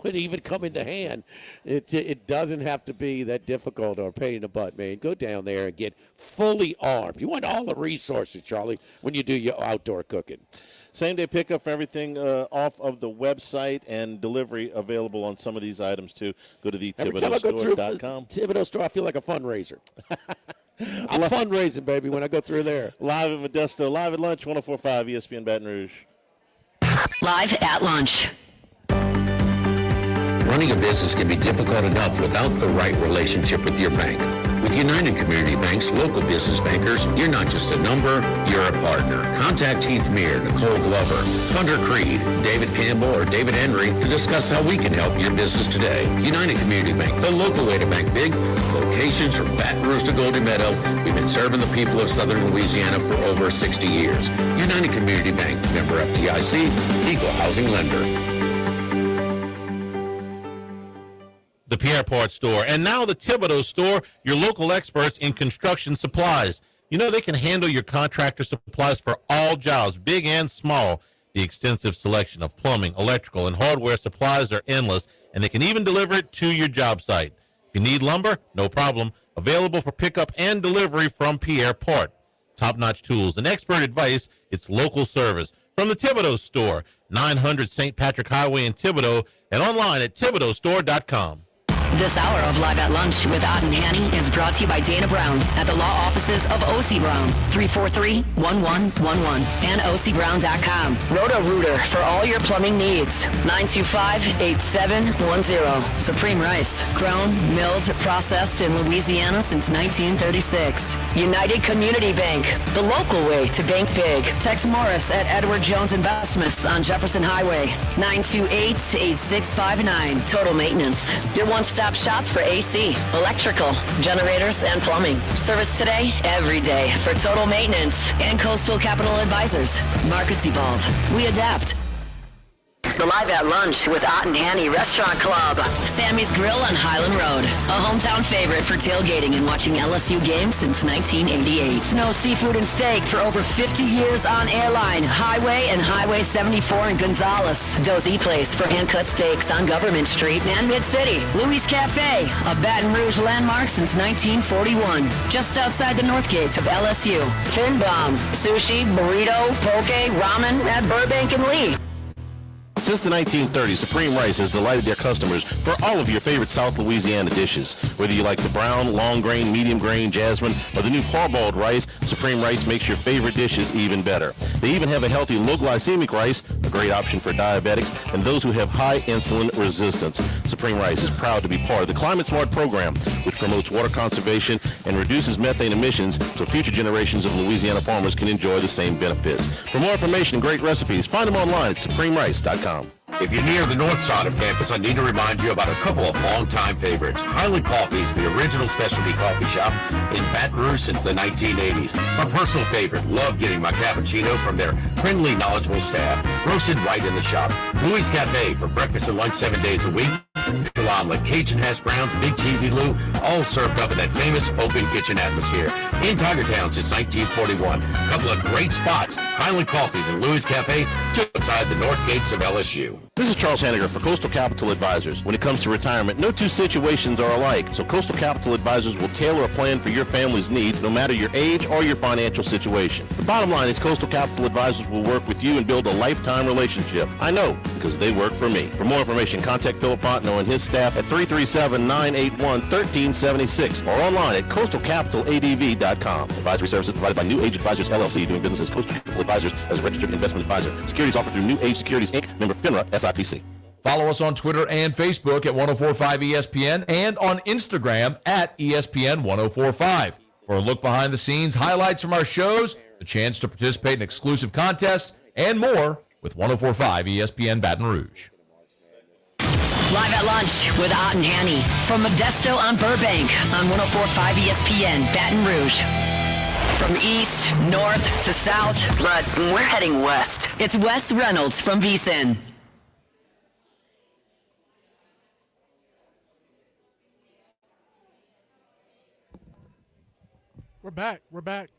would even come into hand. It doesn't have to be that difficult or a pain in the butt, man. Go down there and get fully armed. You want all the resources, Charlie, when you do your outdoor cooking. Same-day pickup for everything off of the website, and delivery available on some of these items, too. Go to Every time I thethibodeaustore.com. go through Thibodeau store, I feel like a fundraiser. I'm fundraising, baby, when I go through there. Live at Modesto, live at lunch, 104.5 ESPN Baton Rouge. Live at lunch. Running a business can be difficult enough without the right relationship with your bank. With United Community Bank's local business bankers, you're not just a number, you're a partner. Contact Heath Meir, Nicole Glover, Hunter Creed, David Campbell, or David Henry to discuss how we can help your business today. United Community Bank, the local way to bank big. Locations from Baton Rouge to Golden Meadow. We've been serving the people of Southern Louisiana for over 60 years. United Community Bank, member FDIC, equal housing lender. The Pierre Part Store, and now the Thibodeau Store, your local experts in construction supplies. They can handle your contractor supplies for all jobs, big and small. The extensive selection of plumbing, electrical, and hardware supplies are endless, and they can even deliver it to your job site. If you need lumber, no problem. Available for pickup and delivery from Pierre Part. Top-notch tools and expert advice, it's local service. From the Thibodeau Store, 900 St. Patrick Highway in Thibodeau, and online at thibodeaustore.com. This hour of Live at Lunch with Ott and Hanny is brought to you by Dana Brown at the law offices of O.C. Brown, 343-1111, and OCBrown.com. Roto-Rooter for all your plumbing needs, 925-8710. Supreme Rice, grown, milled, processed in Louisiana since 1936. United Community Bank, the local way to bank big. Tex Morris at Edward Jones Investments on Jefferson Highway, 928-8659. Total Maintenance, your one-stop shop for AC, electrical, generators, and plumbing. Service today, every day for Total Maintenance and Coastal Capital Advisors. Markets evolve. We adapt. The Live at Lunch with Ott and Hanny Restaurant Club. Sammy's Grill on Highland Road. A hometown favorite for tailgating and watching LSU games since 1988. Snow Seafood and Steak for over 50 years on Airline, Highway, and Highway 74 in Gonzales. Dozy Place for hand-cut steaks on Government Street and Mid-City. Louis Cafe, a Baton Rouge landmark since 1941. Just outside the north gates of LSU. Fin Bomb, sushi, burrito, poke, ramen at Burbank and Lee. Since the 1930s, Supreme Rice has delighted their customers for all of your favorite South Louisiana dishes. Whether you like the brown, long grain, medium grain, jasmine, or the new parboiled rice, Supreme Rice makes your favorite dishes even better. They even have a healthy low glycemic rice, a great option for diabetics and those who have high insulin resistance. Supreme Rice is proud to be part of the Climate Smart program, which promotes water conservation and reduces methane emissions so future generations of Louisiana farmers can enjoy the same benefits. For more information and great recipes, find them online at supremerice.com. If you're near the north side of campus, I need to remind you about a couple of longtime favorites. Highland Coffee is the original specialty coffee shop in Baton Rouge since the 1980s. My personal favorite, love getting my cappuccino from their friendly, knowledgeable staff, roasted right in the shop. Louis Cafe for breakfast and lunch 7 days a week. Fish omelet, Cajun hash browns, big cheesy Lou, all served up in that famous open kitchen atmosphere. In Tigertown since 1941. A couple of great spots, Highland Coffees and Louis Cafe, just outside the north gates of LSU. This is Charles Hanniger for Coastal Capital Advisors. When it comes to retirement, no two situations are alike, so Coastal Capital Advisors will tailor a plan for your family's needs no matter your age or your financial situation. The bottom line is Coastal Capital Advisors will work with you and build a lifetime relationship. I know, because they work for me. For more information, contact Philip Fontenot and his staff at 337-981-1376 or online at coastalcapitaladv.com. Advisory services provided by New Age Advisors, LLC, doing business as Coastal Capital Advisors as a registered investment advisor. Securities offered through New Age Securities, Inc., member FINRA, SIPC. Follow us on Twitter and Facebook at 1045 ESPN and on Instagram at ESPN 1045. For a look behind the scenes, highlights from our shows, a chance to participate in exclusive contests, and more, with 104.5 ESPN Baton Rouge. Live at lunch with Ott and Hanny from Modesto on Burbank on 104.5 ESPN Baton Rouge. From east, north to south, but we're heading west. It's Wes Reynolds from VSiN. We're back. We're back.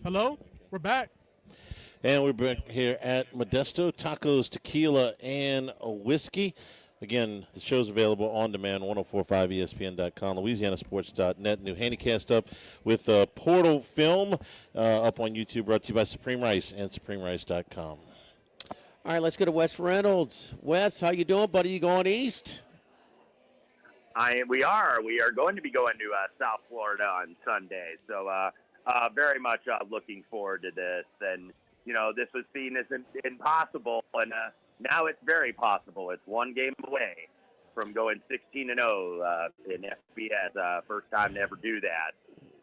Hello? We're back. And we're back here at Modesto, tacos, tequila, and a whiskey. Again, the show's available on demand, 1045ESPN.com, LouisianaSports.net. New Handycast up with Portal Film up on YouTube, brought to you by Supreme Rice and SupremeRice.com. All right, let's go to Wes Reynolds. Wes, how you doing, buddy? You going east? We are going to be going to South Florida on Sunday. So very much looking forward to this. And, this was seen as impossible, and now it's very possible. It's one game away from going 16-0 in FBS. First time to ever do that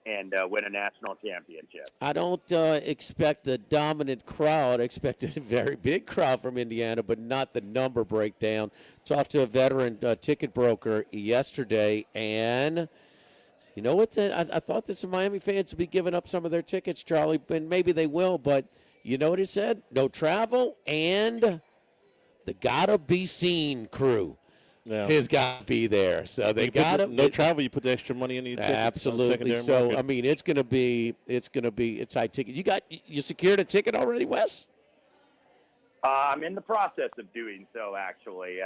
and win a national championship. I don't expect the dominant crowd. I expect a very big crowd from Indiana, but not the number breakdown. Talked to a veteran ticket broker yesterday, and you know what? I thought that some Miami fans would be giving up some of their tickets, Charlie, and maybe they will, but you know what he said? No travel, and the gotta be seen crew has got to be there. So they got to no travel. You put the extra money in your tickets. Absolutely. So market. I mean, it's going to be high ticket. You secured a ticket already, Wes? I'm in the process of doing so, actually.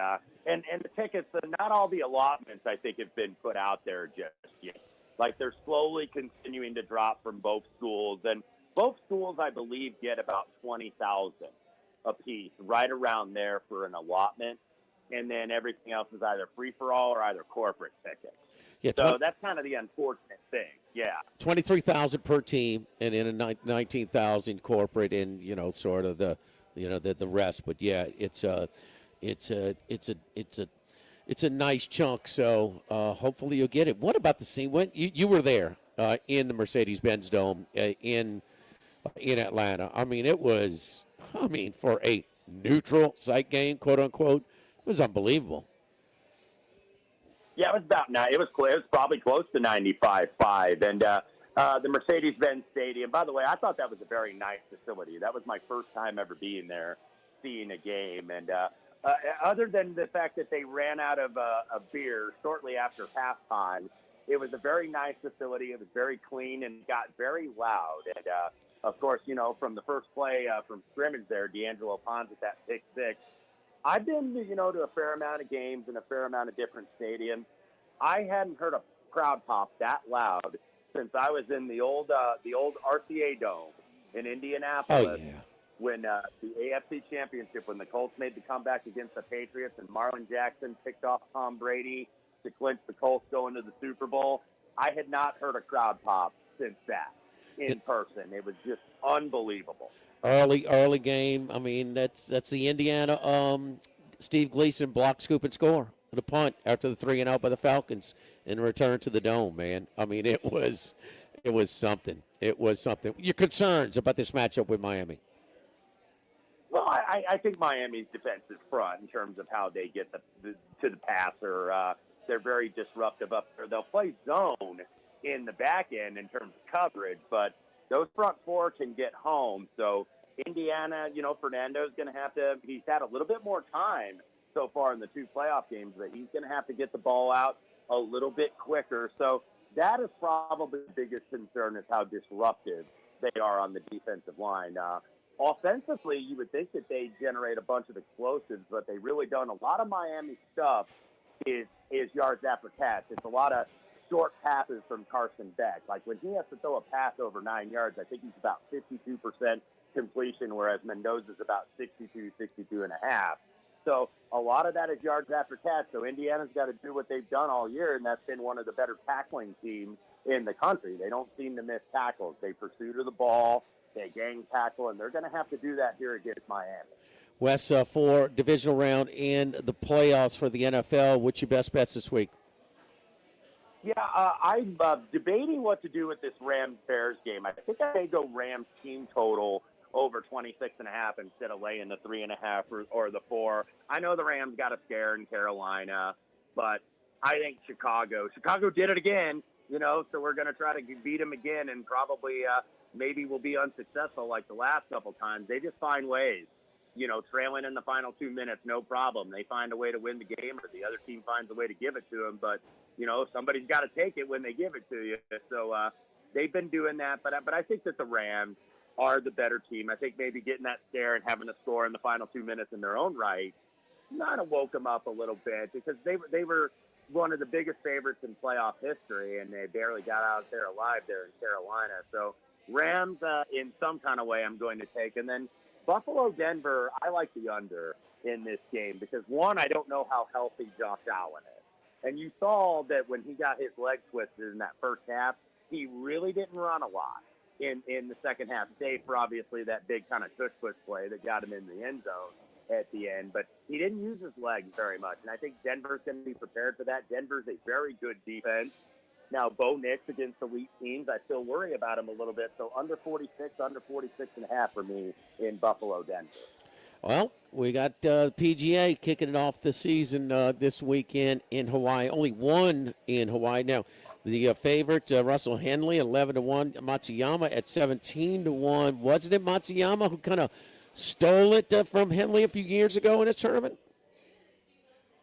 And the tickets, not all the allotments, I think, have been put out there just yet. Like, they're slowly continuing to drop from both schools. And both schools, I believe, get about 20,000 apiece, right around there for an allotment. And then everything else is either free-for-all or either corporate tickets. Yeah, so that's kind of the unfortunate thing. Yeah. 23,000 per team, and then a 19,000 corporate, and sort of the rest. But yeah, it's a nice chunk. So hopefully you'll get it. What about the scene? When you were there in the Mercedes-Benz Dome in Atlanta? I mean, it was. I mean, for a neutral site game, quote unquote, it was unbelievable. Yeah, it was about it was probably close to 95.5, and the Mercedes-Benz Stadium. By the way, I thought that was a very nice facility. That was my first time ever being there, seeing a game, and other than the fact that they ran out of beer shortly after halftime, it was a very nice facility. It was very clean and got very loud, and of course, from the first play from scrimmage there, D'Angelo Pons at that pick six. I've been, to a fair amount of games in a fair amount of different stadiums. I hadn't heard a crowd pop that loud since I was in the old RCA Dome in Indianapolis when the AFC Championship, when the Colts made the comeback against the Patriots and Marlon Jackson picked off Tom Brady to clinch the Colts going to the Super Bowl. I had not heard a crowd pop since that in person. It was just unbelievable. Early game. I mean, that's the Indiana. Steve Gleason block, scoop, and score with a punt after the 3-and-out by the Falcons in return to the Dome. Man, I mean, it was something. It was something. Your concerns about this matchup with Miami? Well, I think Miami's defensive front in terms of how they get to the passer. They're very disruptive up there. They'll play zone in the back end in terms of coverage, but those front four can get home. So Indiana, Fernando's going to have to – he's had a little bit more time so far in the two playoff games, but he's going to have to get the ball out a little bit quicker. So that is probably the biggest concern, is how disruptive they are on the defensive line. Offensively, you would think that they generate a bunch of explosives, but they really don't. A lot of Miami stuff is yards after catch. It's a lot of short passes from Carson Beck. Like when he has to throw a pass over 9 yards, I think he's about 52% completion, whereas Mendoza's about 62.5. So a lot of that is yards after catch. So Indiana's got to do what they've done all year, and that's been one of the better tackling teams in the country. They don't seem to miss tackles. They pursue to the ball, they gang tackle, and they're going to have to do that here against Miami. Wes, for divisional round in the playoffs for the NFL, what's your best bets this week? Yeah, I'm debating what to do with this Rams-Bears game. I think I may go Rams team total over 26.5 instead of laying the 3.5 or the 4. I know the Rams got a scare in Carolina, but I think Chicago did it again, so we're going to try to beat them again, and probably maybe we'll be unsuccessful like the last couple times. They just find ways, trailing in the final 2 minutes, no problem. They find a way to win the game, or the other team finds a way to give it to them, but, somebody's got to take it when they give it to you. So they've been doing that, but I think that the Rams are the better team. I think maybe getting that scare and having a score in the final 2 minutes in their own right kind of woke them up a little bit, because they were one of the biggest favorites in playoff history, and they barely got out there alive there in Carolina. So Rams, in some kind of way, I'm going to take. And then Buffalo, Denver, I like the under in this game because, one, I don't know how healthy Josh Allen is. And you saw that when he got his leg twisted in that first half, he really didn't run a lot in the second half, save for obviously that big kind of tush-push play that got him in the end zone at the end. But he didn't use his legs very much, and I think Denver's going to be prepared for that. Denver's a very good defense. Now, Bo Nix against elite teams, I still worry about him a little bit. So under 46, under 46.5 for me in Buffalo, Denver. Well, we got PGA kicking it off the season this weekend in Hawaii. Only one in Hawaii. Now, the favorite, Russell Henley, 11-1. Matsuyama at 17-1. Wasn't it Matsuyama who kind of stole it from Henley a few years ago in his tournament?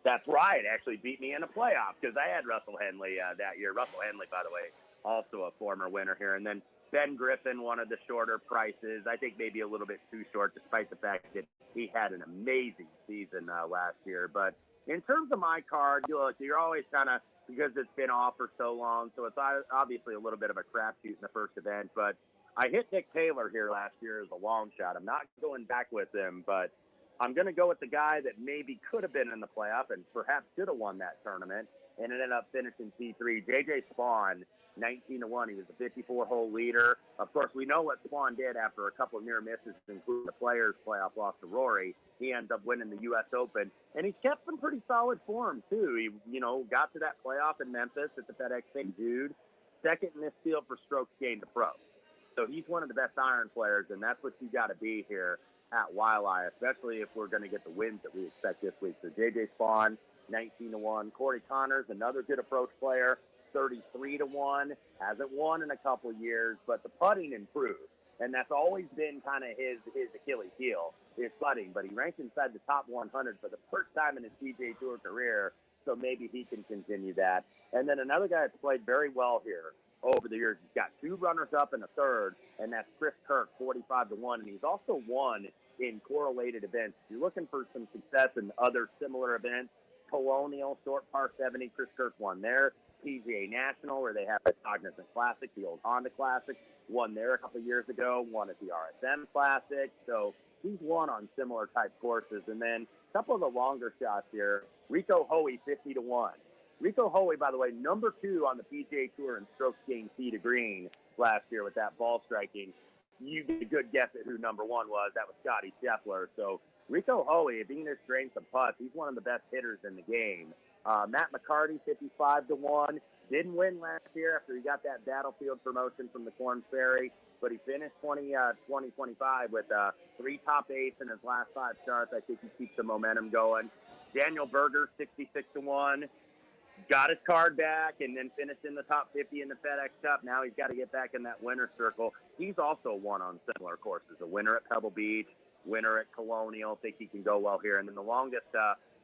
That's right. Actually beat me in a playoff because I had Russell Henley that year. Russell Henley, by the way, also a former winner here. And then Ben Griffin, one of the shorter prices. I think maybe a little bit too short, despite the fact that he had an amazing season last year. But in terms of my card, you're always kind of, because it's been off for so long, so it's obviously a little bit of a crapshoot in the first event. But I hit Nick Taylor here last year as a long shot. I'm not going back with him, but I'm going to go with the guy that maybe could have been in the playoff and perhaps should have won that tournament and ended up finishing T3. J.J. Spawn, 19-1. He was a 54-hole leader. Of course, we know what Spawn did after a couple of near misses, including the Players' playoff loss to Rory. He ends up winning the U.S. Open, and he's kept some pretty solid form, too. He, got to that playoff in Memphis at the FedEx St. Jude, second in this field for strokes gained to pro. So he's one of the best iron players, and that's what you got to be here at Waialae, especially if we're going to get the wins that we expect this week. So J.J. Spawn, 19-1. Corey Connors, another good approach player, 33-1. Hasn't won in a couple years, but the putting improved. And that's always been kind of his Achilles heel, his putting. But he ranked inside the top 100 for the first time in his PGA Tour career, so maybe he can continue that. And then another guy that's played very well here over the years. He's got two runners-up and a third, and that's Chris Kirk, 45-1. And he's also won in correlated events. If you're looking for some success in other similar events, Colonial, Short Par 70, Chris Kirk won there. PGA National, where they have the Cognizant Classic, the old Honda Classic, won there a couple of years ago, won at the RSM Classic. So he's won on similar type courses. And then a couple of the longer shots here, Rico Hoey, 50-1. Rico Hoey, by the way, number 2 on the PGA Tour in strokes gained tee to green last year with that ball striking. You get a good guess at who number 1 was. That was Scotty Scheffler. So Rico Hoey, being his strength of putts, he's one of the best hitters in the game. Matt McCarty, 55-1. Didn't win last year after he got that Battlefield promotion from the Korn Ferry, but he finished 2025 with 3 top 8s in his last 5 starts. I think he keeps the momentum going. Daniel Berger, 66-1. Got his card back and then finished in the top 50 in the FedEx Cup. Now he's got to get back in that winner's circle. He's also won on similar courses. A winner at Pebble Beach, winner at Colonial. Think he can go well here. And then the longest,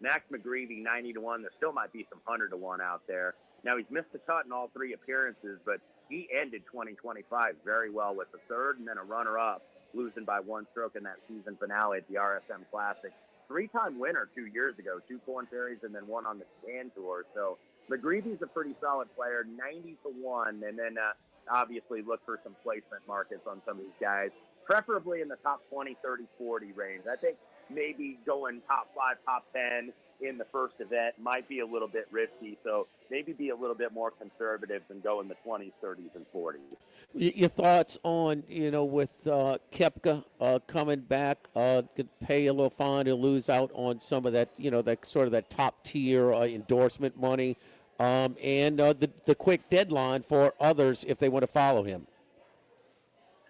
Max McGreevy, 90-1. There still might be some 100-1 out there. Now, he's missed the cut in all 3 appearances, but he ended 2025 very well with a third and then a runner-up, losing by 1 stroke in that season finale at the RSM Classic. 3-time winner 2 years ago, 2 Korn Ferries and then 1 on the Japan Tour. So McGreevy's a pretty solid player, 90-1, and then obviously look for some placement markets on some of these guys, preferably in the top 20, 30, 40 range. I think maybe going top 5, top 10 in the first event might be a little bit risky, so maybe be a little bit more conservative than go in the 20s, 30s, and 40s. Your thoughts on, with Koepka coming back, could pay a little fine to lose out on some of that, that sort of that top tier endorsement money, and the quick deadline for others if they want to follow him.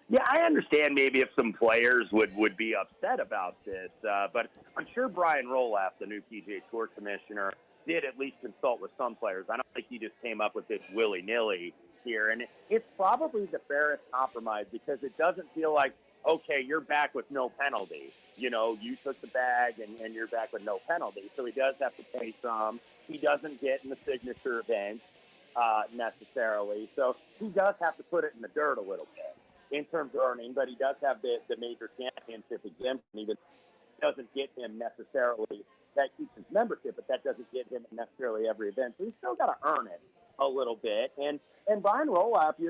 Yeah, I understand maybe if some players would be upset about this, but I'm sure Brian Roloff, the new PGA Tour commissioner, did at least consult with some players. I don't think he just came up with this willy-nilly here, and it's probably the fairest compromise because it doesn't feel like, okay, you're back with no penalty. You know, you took the bag and you're back with no penalty. So he does have to pay some. He doesn't get in the signature event necessarily. So he does have to put it in the dirt a little bit in terms of earning, but he does have the major championship exemption. Even doesn't get him necessarily, that keeps his membership, but that doesn't get him necessarily every event. So he's still got to earn it a little bit. And Brian Roloff, he's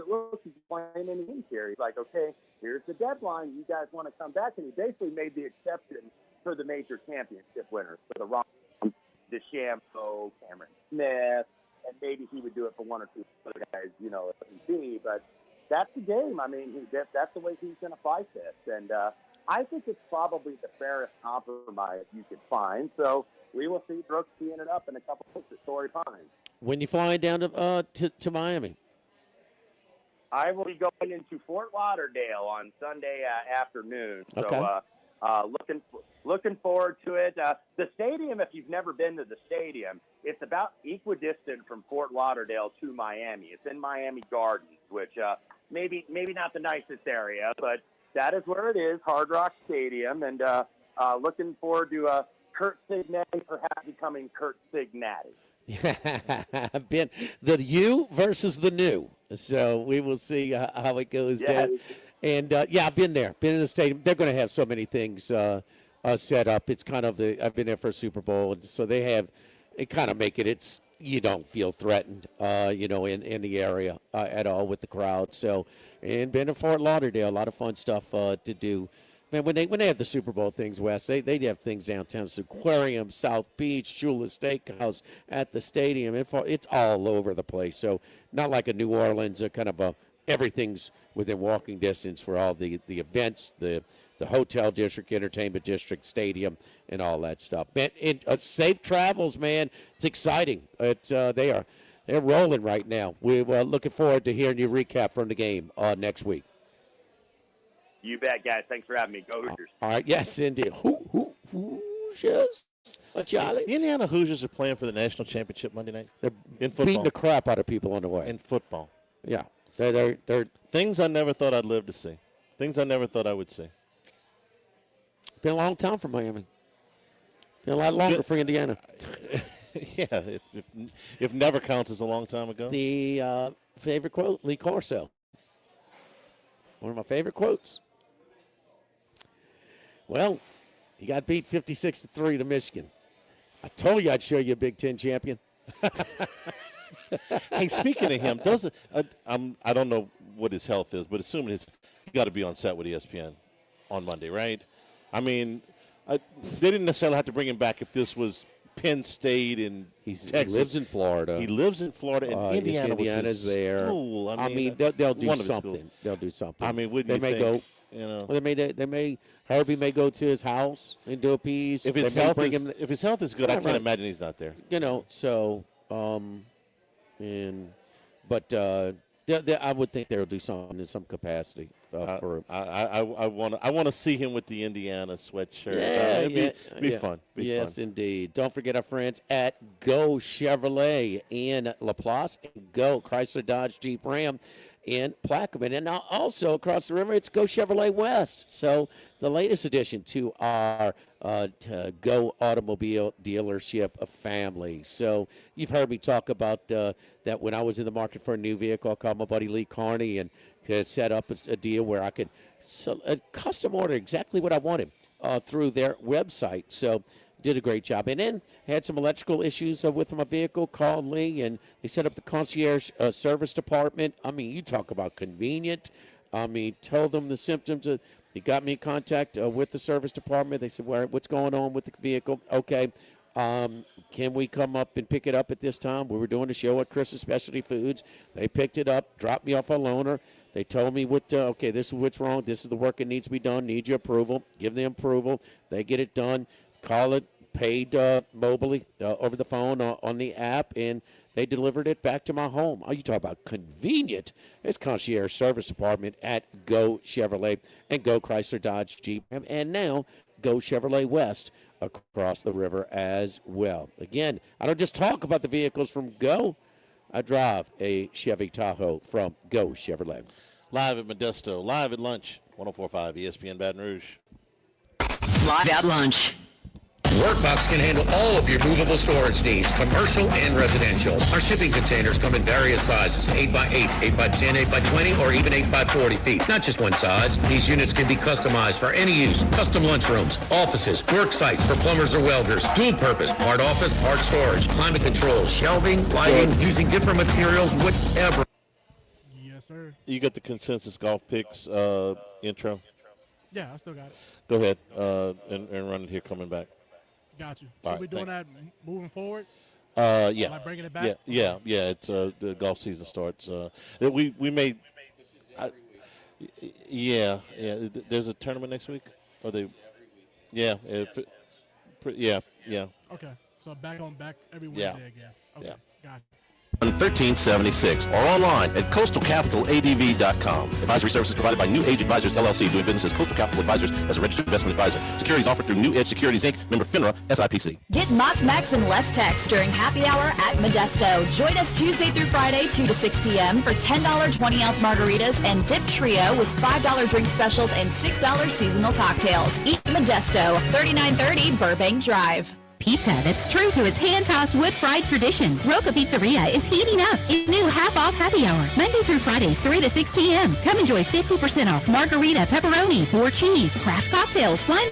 playing in the here. He's like, okay, here's the deadline. You guys want to come back? And he basically made the exception for the major championship winners, for the Ron DeChambeau, Cameron Smith, and maybe he would do it for one or two other guys, you know, if he be. But that's the game. I mean, that's the way he's going to fight this. And I think it's probably the fairest compromise you could find. So we will see Brooks teeing it up in a couple of weeks at Torrey Pines. When you flying down to Miami? I will be going into Fort Lauderdale on Sunday afternoon. So Okay. looking forward to it. The stadium, if you've never been to the stadium, it's about equidistant from Fort Lauderdale to Miami. It's in Miami Gardens, which maybe not the nicest area, but that is where it is, Hard Rock Stadium. And looking forward to Kurt Cignati perhaps becoming Kurt Cignati. I've been the you versus the new, so we will see how it goes down. And I've been there, been in the stadium. They're going to have so many things set up. It's kind of I've been there for a Super Bowl, and so they have it kind of make it. It's you don't feel threatened, in the area at all with the crowd. So, and been in Fort Lauderdale, a lot of fun stuff to do. Man, when they have the Super Bowl things, Wes, they have things downtown. It's Aquarium, South Beach, Shula Steakhouse, at the stadium. It's all over the place. So not like a New Orleans, everything's within walking distance for all the events, the hotel district, entertainment district, stadium, and all that stuff. Man, safe travels, man. It's exciting. They're rolling right now. We're looking forward to hearing your recap from the game next week. You bet, guys. Thanks for having me. Go Hoosiers. All right. Yes, indeed. Hoosiers. Charlie. The Indiana Hoosiers are playing for the national championship Monday night. They're in football. beating the crap out of people on the way. In football. Yeah. They're things I never thought I'd live to see. Things I never thought I would see. Been a long time for Miami. Been a lot longer for Indiana. Yeah, if never counts as a long time ago. The favorite quote, Lee Corso. One of my favorite quotes. Well, you got beat 56-3 to Michigan. I told you I'd show you a Big Ten champion. Hey, speaking of him, I don't know what his health is, but assuming he got to be on set with ESPN on Monday, right? I mean, they didn't necessarily have to bring him back if this was Penn State and Texas. He lives in Florida. He lives in Florida, and Indiana's there. School. I mean, they'll do something. They'll do something. I mean, wouldn't they you may think, go. They may. Herbie may go to his house and do a piece. If his health is good, I can't imagine he's not there. So I would think they'll do something in some capacity for. I want to see him with the Indiana sweatshirt. It'd be fun. Yes, indeed. Don't forget our friends at Go Chevrolet in Laplace, and Go Chrysler Dodge Jeep Ram in Plaquemine, and now also across the river, it's Go Chevrolet West. So the latest addition to our Go Automobile dealership family. So you've heard me talk about that when I was in the market for a new vehicle. I called my buddy Lee Carney and set up a deal where I could custom order exactly what I wanted through their website. So did a great job. And then had some electrical issues with my vehicle, called Lee, and they set up the concierge service department. I mean, you talk about convenient. I mean, told them the symptoms. They got me in contact with the service department. They said, what's going on with the vehicle? Okay, can we come up and pick it up at this time? We were doing a show at Chris's Specialty Foods. They picked it up, dropped me off a loaner. They told me, this is what's wrong. This is the work that needs to be done. Need your approval. Give them approval. They get it done. Call it, paid mobily over the phone on the app, and they delivered it back to my home. Oh, you talk about convenient. It's concierge service department at Go Chevrolet and Go Chrysler Dodge Jeep, and now Go Chevrolet West across the river as well. Again, I don't just talk about the vehicles from Go. I drive a Chevy Tahoe from Go Chevrolet. Live at Modesto, live at lunch, 104.5 ESPN Baton Rouge. Live at lunch. Workbox can handle all of your movable storage needs, commercial and residential. Our shipping containers come in various sizes, 8x8, 8x10, 8x20, or even 8x40 feet. Not just one size. These units can be customized for any use. Custom lunchrooms, offices, work sites for plumbers or welders, dual purpose, part office, part storage, climate control, shelving, lighting, using different materials, whatever. Yes, sir. You got the consensus golf picks intro? Yeah, I still got it. Go ahead and run it here coming back. Got you. All Should we right, doing that moving forward? Yeah. Like bringing it back? Yeah. It's the golf season starts. We made. Yeah. There's a tournament next week. Or they? Yeah. Yeah. Okay. So back every Wednesday again. Okay. Yeah. Got you. 1376 or online at coastalcapitaladv.com. Advisory services provided by New Age Advisors, LLC, doing business as Coastal Capital Advisors as a registered investment advisor. Securities offered through New Edge Securities, Inc., member FINRA, SIPC. Get Moss Max and less tax during happy hour at Modesto. Join us Tuesday through Friday, 2 to 6 p.m. for $10 20-ounce margaritas and dip trio with $5 drink specials and $6 seasonal cocktails. Eat Modesto, 3930 Burbank Drive. Pizza that's true to its hand-tossed wood-fried tradition. Roca Pizzeria is heating up its new half-off happy hour, Monday through Fridays, 3 to 6 p.m. Come enjoy 50% off margarita, pepperoni, 4 cheese, craft cocktails, wine,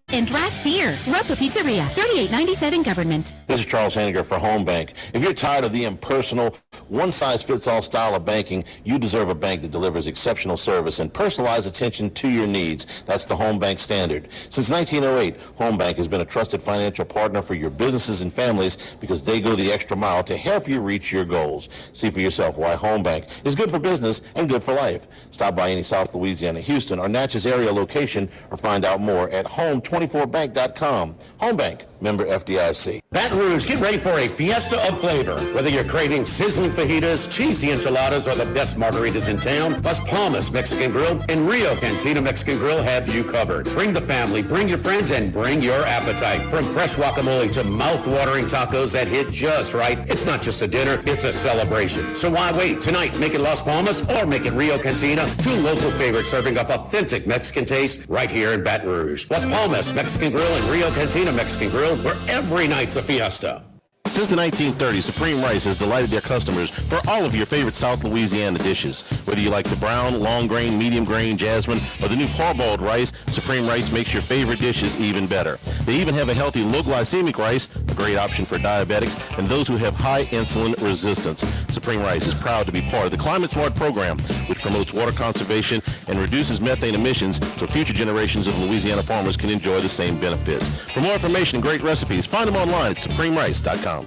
and draft beer. Roca Pizzeria, 3897 Government. This is Charles Henniger for Home Bank. If you're tired of the impersonal, one-size-fits-all style of banking, you deserve a bank that delivers exceptional service and personalized attention to your needs. That's the Home Bank standard. Since 1908, Home Bank has been a trusted financial partner for your businesses and families because they go the extra mile to help you reach your goals. See for yourself why Home Bank is good for business and good for life. Stop by any South Louisiana, Houston, or Natchez area location or find out more at home24bank.com. Home Bank, member FDIC. Baton Rouge, get ready for a fiesta of flavor. Whether you're craving sizzling fajitas, cheesy enchiladas, or the best margaritas in town, Las Palmas Mexican Grill and Rio Cantina Mexican Grill have you covered. Bring the family, bring your friends, and bring your appetite. From fresh guacamole to mouth-watering tacos that hit just right, it's not just a dinner, it's a celebration. So why wait? Tonight, make it Las Palmas or make it Rio Cantina, two local favorites serving up authentic Mexican taste right here in Baton Rouge. Las Palmas Mexican Grill and Rio Cantina Mexican Grill, where every night's a fiesta. Since the 1930s, Supreme Rice has delighted their customers for all of your favorite South Louisiana dishes. Whether you like the brown, long grain, medium grain, jasmine, or the new parboiled rice, Supreme Rice makes your favorite dishes even better. They even have a healthy low glycemic rice, a great option for diabetics and those who have high insulin resistance. Supreme Rice is proud to be part of the Climate Smart program, which promotes water conservation and reduces methane emissions so future generations of Louisiana farmers can enjoy the same benefits. For more information and great recipes, find them online at supremerice.com.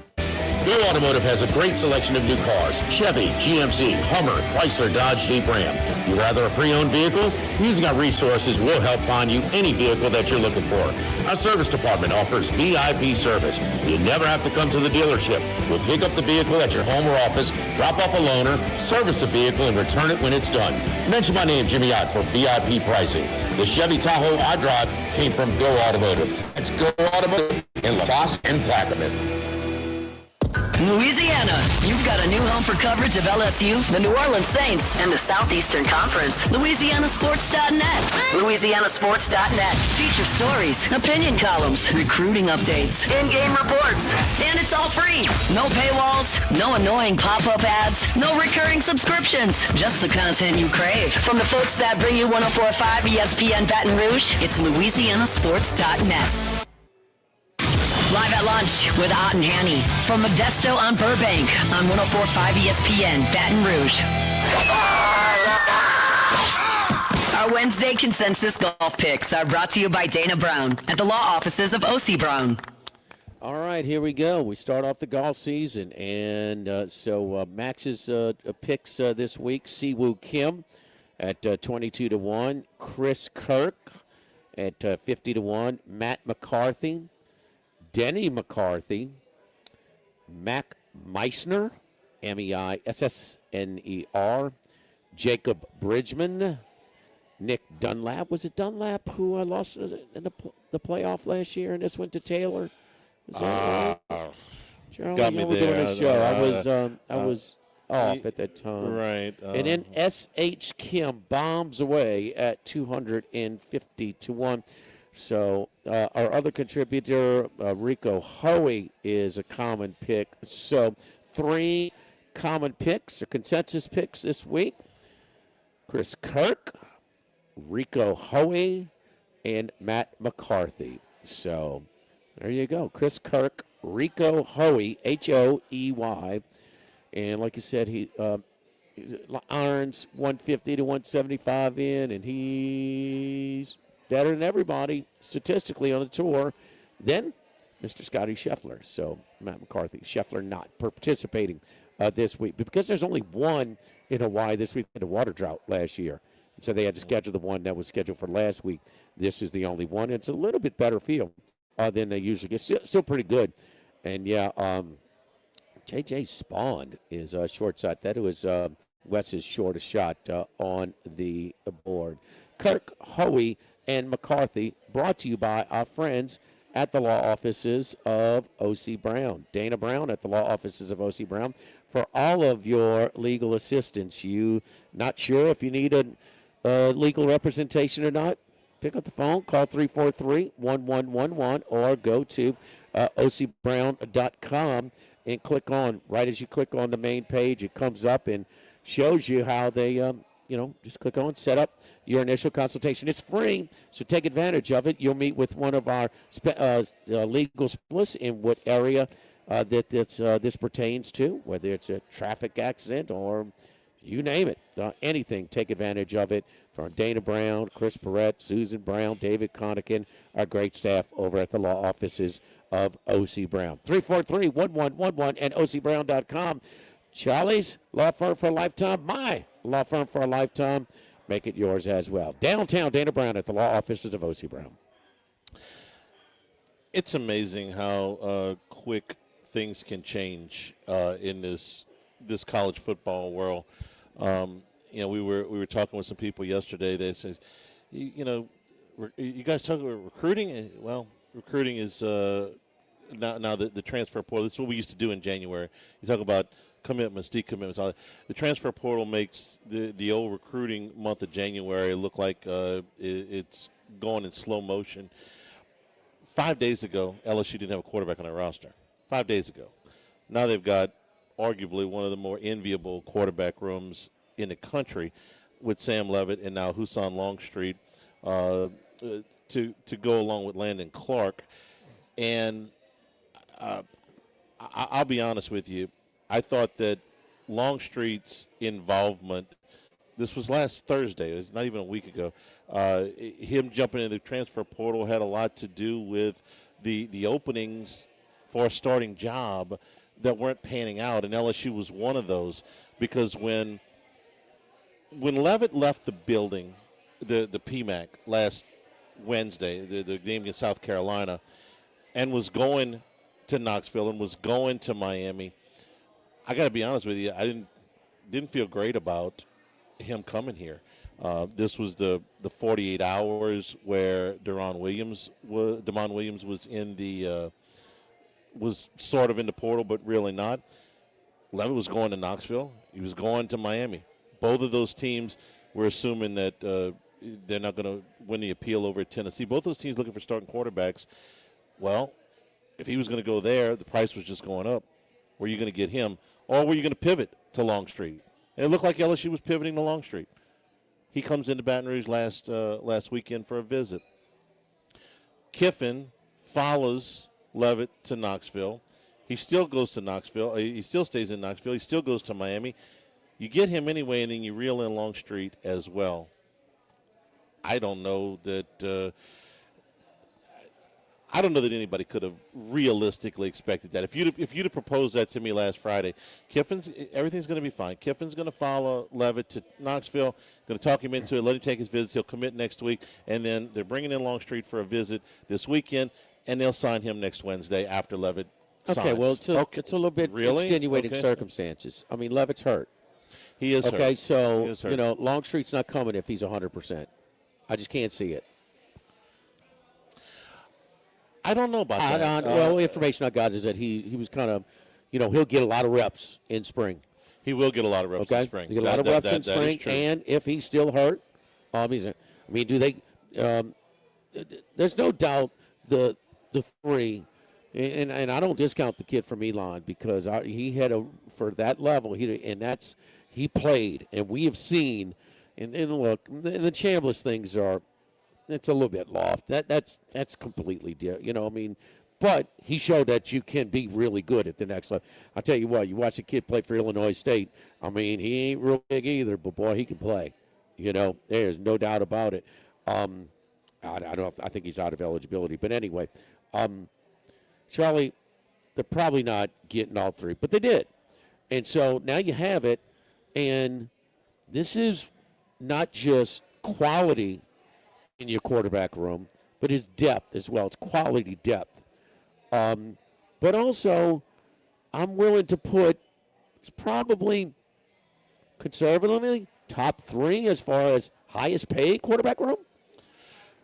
Go Automotive has a great selection of new cars. Chevy, GMC, Hummer, Chrysler, Dodge, Jeep, Ram. You rather a pre-owned vehicle? Using our resources, we'll help find you any vehicle that you're looking for. Our service department offers VIP service. You never have to come to the dealership. We'll pick up the vehicle at your home or office, drop off a loaner, service the vehicle, and return it when it's done. Mention my name, Jimmy Ott, for VIP pricing. The Chevy Tahoe I drive came from Go Automotive. It's Go Automotive in La Crosse and Plaquemine. Louisiana, you've got a new home for coverage of LSU, the New Orleans Saints, and the Southeastern Conference. LouisianaSports.net. LouisianaSports.net. Feature stories, opinion columns, recruiting updates, in-game reports. And it's all free. No paywalls, no annoying pop-up ads, no recurring subscriptions. Just the content you crave. From the folks that bring you 104.5 ESPN Baton Rouge, it's LouisianaSports.net. Live at lunch with Ott and Hanny from Modesto on Burbank on 104.5 ESPN Baton Rouge. Our Wednesday consensus golf picks are brought to you by Dana Brown at the law offices of O.C. Brown. All right, here we go. We start off the golf season, and so Max's picks this week: Siwoo Kim at 22-1, Chris Kirk at 50-1, Matt McCarthy, Denny McCarthy, Mac Meissner, MEISSNER. Jacob Bridgman. Nick Dunlap. Was it Dunlap who lost in the playoff last year, and this went to Taylor? Is that right? Charlie, got me we're doing there. a show. I was off at that time. Right. And then S.H. Kim bombs away at 250 to 1. So our other contributor, Rico Hoey, is a common pick. So 3 common picks or consensus picks this week. Chris Kirk, Rico Hoey, and Matt McCarthy. So there you go. Chris Kirk, Rico Hoey, Hoey. And like you said, he irons 150 to 175 in, and he's better than everybody statistically on the tour. Then Mr. Scotty Scheffler. So Matt McCarthy, Scheffler not participating this week. But because there's only one in Hawaii this week, in the water drought last year. So they had to schedule the one that was scheduled for last week. This is the only one. It's a little bit better field than they usually get. Still pretty good. And, yeah, J.J. Spawn is a short shot. That was Wes's shortest shot on the board. Kirk, Hoey, and McCarthy brought to you by our friends at the law offices of O.C. Brown. Dana Brown at the law offices of O.C. Brown for all of your legal assistance. You not sure if you need a legal representation or not? Pick up the phone, call 343-1111, or go to ocbrown.com and click on, right as you click on the main page, it comes up and shows you how they, just click on, set up your initial consultation. It's free, so take advantage of it. You'll meet with one of our legal specialists in what area that this pertains to, whether it's a traffic accident or you name it, anything. Take advantage of it. From Dana Brown, Chris Perrette, Susan Brown, David Connican, our great staff over at the law offices of O.C. Brown. 343-1111 and ocbrown.com. Charlie's law firm for a lifetime, my law firm for a lifetime. Make it yours as well. Downtown Dana Brown at the law offices of O.C. Brown. It's amazing how quick things can change in this college football world. We were talking with some people yesterday. They said, you guys talk about recruiting. Well, recruiting is now the transfer portal. This is what we used to do in January. You talk about commitments, decommitments. All that. The transfer portal makes the old recruiting month of January look like it's going in slow motion. 5 days ago, LSU didn't have a quarterback on their roster. 5 days ago. Now they've got arguably one of the more enviable quarterback rooms in the country with Sam Leavitt and now Husan Longstreet to go along with Landon Clark. And I'll be honest with you, I thought that Longstreet's involvement, this was last Thursday, it was not even a week ago, him jumping in the transfer portal had a lot to do with the openings for a starting job that weren't panning out, and LSU was one of those, because when Leavitt left the building, the PMAC last Wednesday, the game against South Carolina, and was going to Knoxville and was going to Miami, I got to be honest with you, I didn't feel great about him coming here. This was the 48 hours where Damon Williams was in the was sort of in the portal, but really not. Leavitt was going to Knoxville. He was going to Miami. Both of those teams were assuming that they're not going to win the appeal over at Tennessee. Both those teams looking for starting quarterbacks. Well, if he was going to go there, the price was just going up. Were you going to get him, or were you going to pivot to Longstreet? And it looked like LSU was pivoting to Longstreet. He comes into Baton Rouge last weekend for a visit. Kiffin follows Leavitt to Knoxville. He still goes to Knoxville. He still stays in Knoxville. He still goes to Miami. You get him anyway, and then you reel in Longstreet as well. I don't know that anybody could have realistically expected that. If you'd have proposed that to me last Friday, everything's going to be fine. Kiffin's going to follow Leavitt to Knoxville, going to talk him into it, let him take his visits. He'll commit next week, and then they're bringing in Longstreet for a visit this weekend, and they'll sign him next Wednesday after Leavitt Okay, well, it's a little bit Really? extenuating Okay. circumstances. I mean, Levitt's hurt. He is hurt. Okay, so, He is hurt. Longstreet's not coming if he's 100%. I just can't see it. I don't know about that. Well, information I got is that he was kind of, he'll get a lot of reps in spring. He will get a lot of reps in spring. He'll get a lot of reps in that is spring, true. and if he's still hurt, do they? There's no doubt the three, and I don't discount the kid from Elon because he had for that level he played, and we have seen, and look, the Chambliss things it's a little bit loft. That's completely different. But he showed that you can be really good at the next level. I'll tell you what, you watch a kid play for Illinois State. He ain't real big either, but boy, he can play. There's no doubt about it. I think he's out of eligibility. But anyway, Charlie, they're probably not getting all three, but they did. And so now you have it, and this is not just quality in your quarterback room, but it's depth as well. It's quality depth. But also, I'm willing to put it's probably conservatively top three as far as highest paid quarterback room.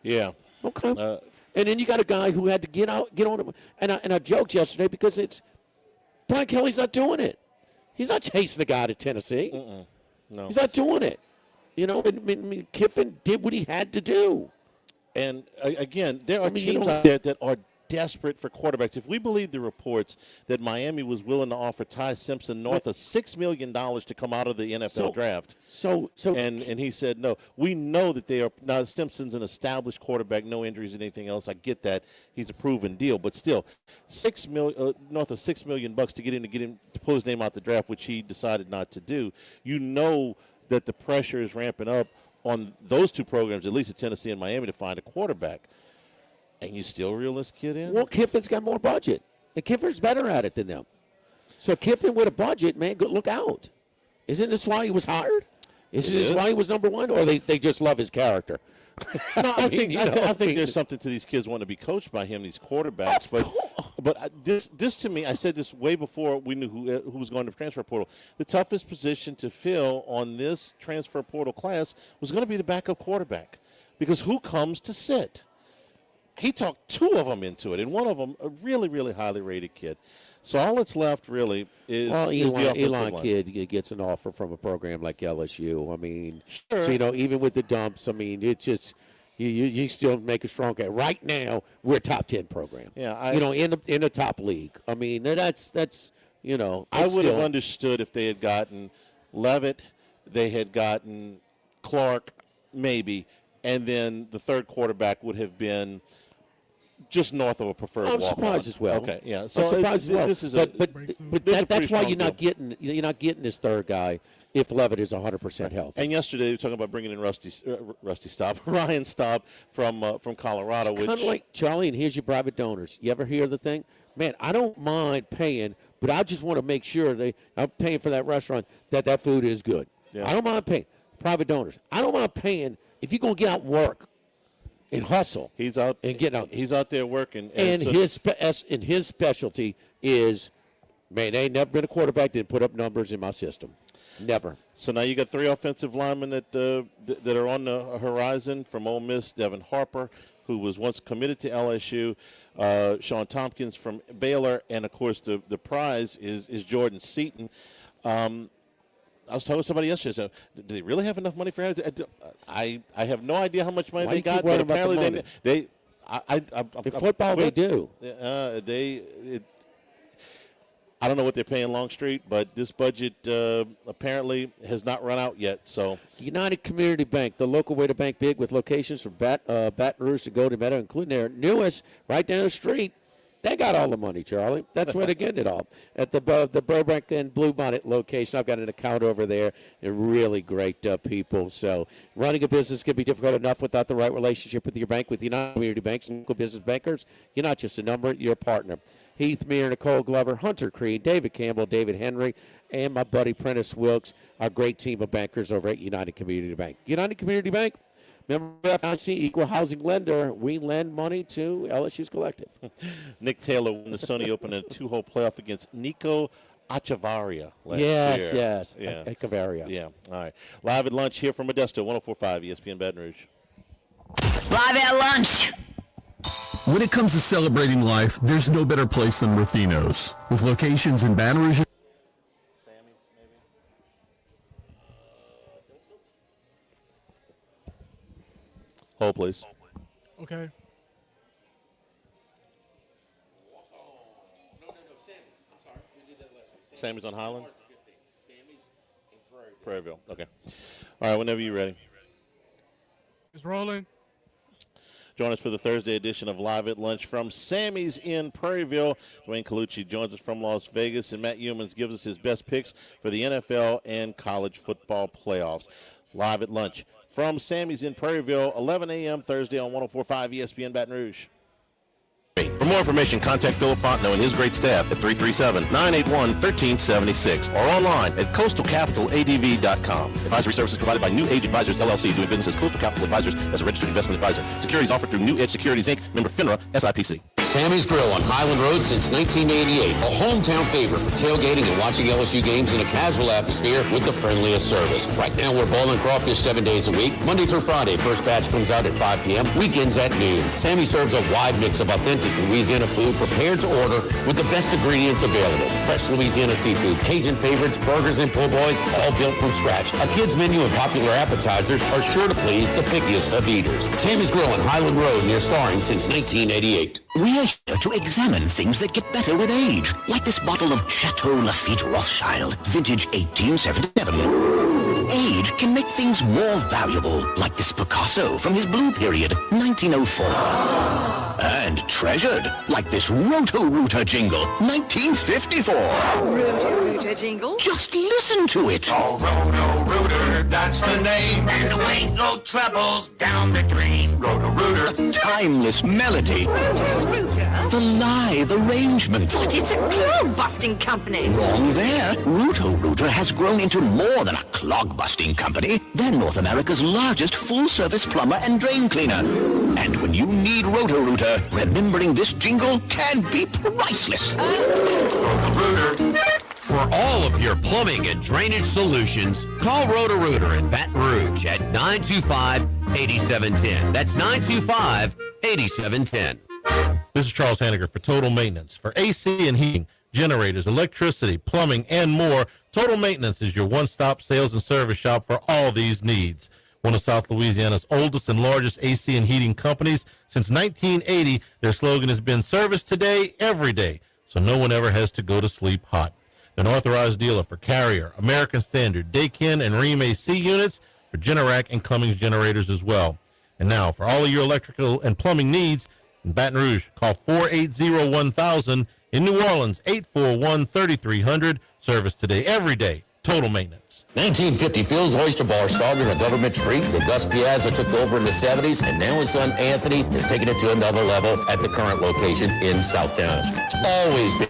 Yeah. Okay. And then you got a guy who had to get on him. And I joked yesterday because Brian Kelly's not doing it. He's not chasing the guy to Tennessee. No. He's not doing it. Kiffin did what he had to do. And again, there are teams out there that are desperate for quarterbacks. If we believe the reports that Miami was willing to offer Ty Simpson north of $6 million to come out of the NFL draft. And he said no. We know that they are now. Simpson's an established quarterback, no injuries and anything else. I get that. He's a proven deal, but still north of $6 million to get him to pull his name out the draft, which he decided not to do. That the pressure is ramping up on those two programs, at least at Tennessee and Miami, to find a quarterback. And you still reel this kid in? Well, Kiffin's got more budget. And Kiffin's better at it than them. So Kiffin with a budget, man, look out. Isn't this why he was hired? Isn't this why he was number one? Or they just love his character? No, I think there's something to these kids wanting to be coached by him, these quarterbacks. But this to me, I said this way before we knew who was going to transfer portal. The toughest position to fill on this transfer portal class was going to be the backup quarterback, because who comes to sit? He talked two of them into it, and one of them a really, really highly rated kid. So all that's left really is the offensive line. Kid gets an offer from a program like LSU. Sure. So even with the dumps, it's just you still make a strong case. Right now, we're a top 10 program. Yeah, in the top league. That's I would have understood if they had gotten Levitt, they had gotten Clark, maybe, and then the third quarterback would have been just north of a preferred walk-on. I'm surprised as well. Okay, yeah. So I'm surprised as well. This is that's why you're not getting this third guy if Levitt is 100% healthy. And yesterday they were talking about bringing in Ryan Staub from Colorado. It's kind of like, Charlie, and here's your private donors. You ever hear the thing? Man, I don't mind paying, but I just want to make sure I'm paying for that restaurant that food is good. Yeah. I don't mind paying. Private donors. I don't mind paying if you're going to get out and work and hustle. He's out and get out. He's out there working. And his specialty is, man, they ain't never been a quarterback that put up numbers in my system. Never. So now you got three offensive linemen that are on the horizon from Ole Miss: Devin Harper, who was once committed to LSU, Sean Tompkins from Baylor, and of course the prize is Jordan Seaton. I was talking to somebody yesterday. So, do they really have enough money for him? I have no idea how much money they got, but apparently they in football they do. I don't know what they're paying Longstreet, but this budget apparently has not run out yet. So United Community Bank, the local way to bank big, with locations from Baton Rouge to Golden Meadow, including their newest right down the street. They got all the money, Charlie. That's where they're getting it all. At the Burbank and Bluebonnet location, I've got an account over there. They're really great people. So running a business can be difficult enough without the right relationship with your bank. With United Community Banks and local business bankers, you're not just a number, you're a partner. Heath Meir, Nicole Glover, Hunter Creed, David Campbell, David Henry, and my buddy Prentice Wilkes, our great team of bankers over at United Community Bank. United Community Bank, Member FIC, equal housing lender. We lend money to LSU's collective. Nick Taylor won the Sony Open in a 2-hole playoff against Nico Echevarria last Yes, year. yes. Yeah. Echevarria. Yeah. All right. Live at lunch here from Modesto, 104.5 ESPN Baton Rouge. Live at lunch. When it comes to celebrating life, there's no better place than Rufino's. With locations in Baton Rouge. Hold, please. Okay. Sammy's on Highland? Prairieville. Okay. All right, whenever you're ready. It's rolling. Join us for the Thursday edition of Live at Lunch from Sammy's in Prairieville. Dwayne Colucci joins us from Las Vegas, and Matt Humans gives us his best picks for the NFL and college football playoffs. Live at Lunch from Sammy's in Prairieville, 11 a.m. Thursday on 104.5 ESPN Baton Rouge. For more information, contact Philip Fontenot and his great staff at 337-981-1376 or online at coastalcapitaladv.com. Advisory services provided by New Age Advisors, LLC, doing business as Coastal Capital Advisors as a registered investment advisor. Securities offered through New Edge Securities, Inc., member FINRA, SIPC. Sammy's Grill on Highland Road since 1988. A hometown favorite for tailgating and watching LSU games in a casual atmosphere with the friendliest service. Right now, we're boiling crawfish 7 days a week, Monday through Friday. First batch comes out at 5 p.m., weekends at noon. Sammy serves a wide mix of authentic Louisiana food prepared to order with the best ingredients available. Fresh Louisiana seafood, Cajun favorites, burgers, and po' boys, all built from scratch. A kid's menu and popular appetizers are sure to please the pickiest of eaters. Sammy's Grill on Highland Road near Starring since 1988. We are here to examine things that get better with age, like this bottle of Chateau Lafite Rothschild, vintage 1877. Age can make things more valuable, like this Picasso from his Blue Period, 1904. And treasured, like this Roto-Rooter jingle, 1954. Roto-Rooter jingle? Just listen to it. Oh, Roto-Rooter, that's the name. And away go troubles down the drain. Roto-Rooter. A timeless melody. Roto-Rooter? The lithe arrangement. But it's a clog-busting company. Wrong there. Roto-Rooter has grown into more than a clog-busting company. They're North America's largest full-service plumber and drain cleaner. And when you need Roto-Rooter, remembering this jingle can be priceless. For all of your plumbing and drainage solutions, call Roto-Rooter in Baton Rouge at 925-8710. That's 925-8710. This is Charles Hanniger for Total Maintenance. For AC and heating, generators, electricity, plumbing, and more, Total Maintenance is your one-stop sales and service shop for all these needs. One of South Louisiana's oldest and largest AC and heating companies. Since 1980, their slogan has been service today, every day, so no one ever has to go to sleep hot. They're an authorized dealer for Carrier, American Standard, Daikin, and Rheem AC units, for Generac and Cummins generators as well. And now, for all of your electrical and plumbing needs, in Baton Rouge, call 480-1000. In New Orleans, 841-3300. Service today, every day. Total Maintenance. 1950 Phil's Oyster Bar started on Government Street. The Gus Piazza took over in the 70s, and now his son Anthony has taken it to another level at the current location in South Downs. It's always been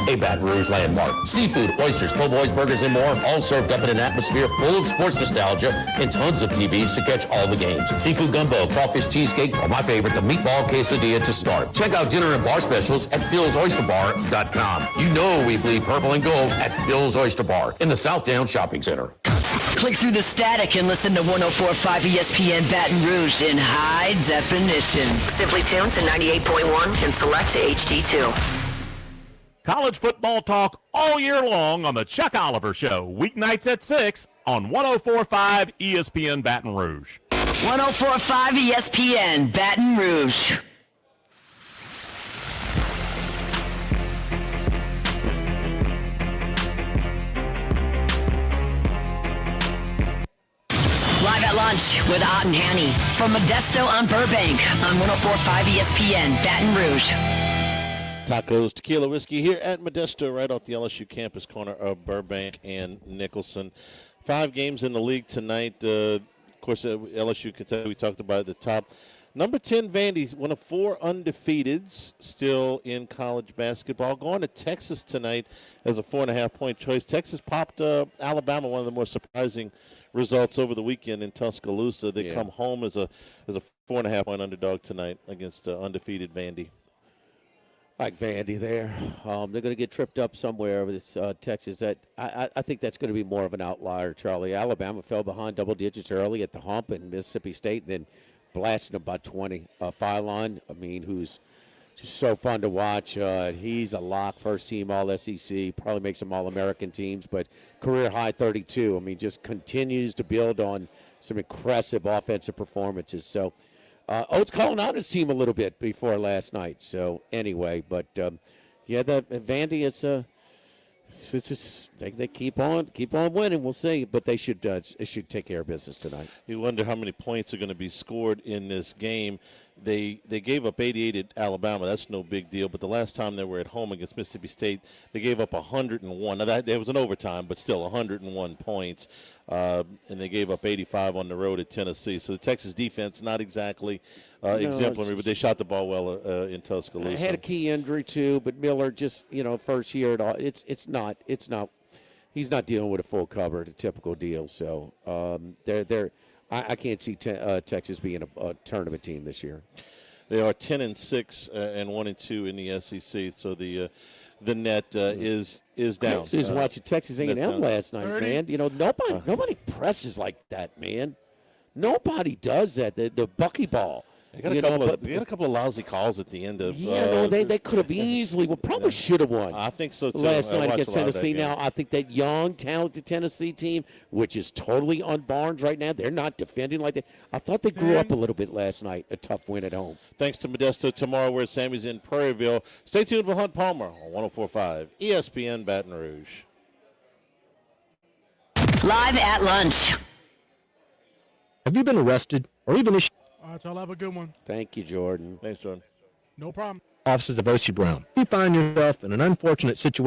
a Baton Rouge landmark. Seafood, oysters, po' boys, burgers, and more, all served up in an atmosphere full of sports nostalgia and tons of TVs to catch all the games. Seafood gumbo, crawfish cheesecake, or my favorite, the meatball quesadilla to start. Check out dinner and bar specials at philsoysterbar.com. You know we bleed purple and gold at Phil's Oyster Bar in the South Downs Shopping Center. Click through the static and listen to 104.5 ESPN Baton Rouge in high definition. Simply tune to 98.1 and select HD2. College football talk all year long on the Chuck Oliver Show, weeknights at 6 on 104.5 ESPN Baton Rouge. 104.5 ESPN Baton Rouge. Live at lunch with Ott and Hanny from Modesto on Burbank on 104.5 ESPN Baton Rouge. Tacos, tequila, whiskey here at Modesto, right off the LSU campus corner of Burbank and Nicholson. 5 games in the league tonight. Of course, LSU-Kentucky, we talked about at the top. Number 10, Vandy's one of 4 undefeateds still in college basketball. Going to Texas tonight as a 4.5-point choice. Texas popped Alabama, one of the more surprising results over the weekend in Tuscaloosa. They come home as a 4.5-point underdog tonight against undefeated Vandy. Like Vandy there. They're going to get tripped up somewhere with this Texas. I think that's going to be more of an outlier, Charlie. Alabama fell behind double digits early at the hump in Mississippi State, and then blasted them by 20. Phylon, who's just so fun to watch. He's a lock, first team All-SEC, probably makes some All-American teams, but career high 32. Just continues to build on some impressive offensive performances. So, Oates calling out his team a little bit before last night. So anyway, but the Vandy, it's just they keep on winning. We'll see, but they should take care of business tonight. You wonder how many points are going to be scored in this game. They gave up 88 at Alabama. That's no big deal. But the last time they were at home against Mississippi State, they gave up 101. Now there was an overtime, but still 101 points. And they gave up 85 on the road at Tennessee. So the Texas defense not exactly exemplary, but they shot the ball well in Tuscaloosa. Had a key injury too, but Miller just first year at all. It's not. He's not dealing with a full cover, a typical deal. So I can't see Texas being a tournament team this year. They are 10-6 and 1-2 in the SEC. So the net is down. I was watching Texas A&M last night, man. Nobody presses like that, man. Nobody does that. The buckyball. They got a couple of lousy calls at the end of. They could have easily. Probably should have won. I think so too. Last night against Tennessee. Now I think that young, talented Tennessee team, which is totally on Barnes right now, they're not defending like that. I thought they grew up a little bit last night. A tough win at home. Thanks to Modesto. Tomorrow we're at Sammy's in Prairieville. Stay tuned for Hunt Palmer on 104.5 ESPN Baton Rouge. Live at lunch. Have you been arrested or even issued? All right, y'all have a good one. Thank you, Jordan. Thanks, Jordan. No problem. Offices of O.C. Brown. If you find yourself in an unfortunate situation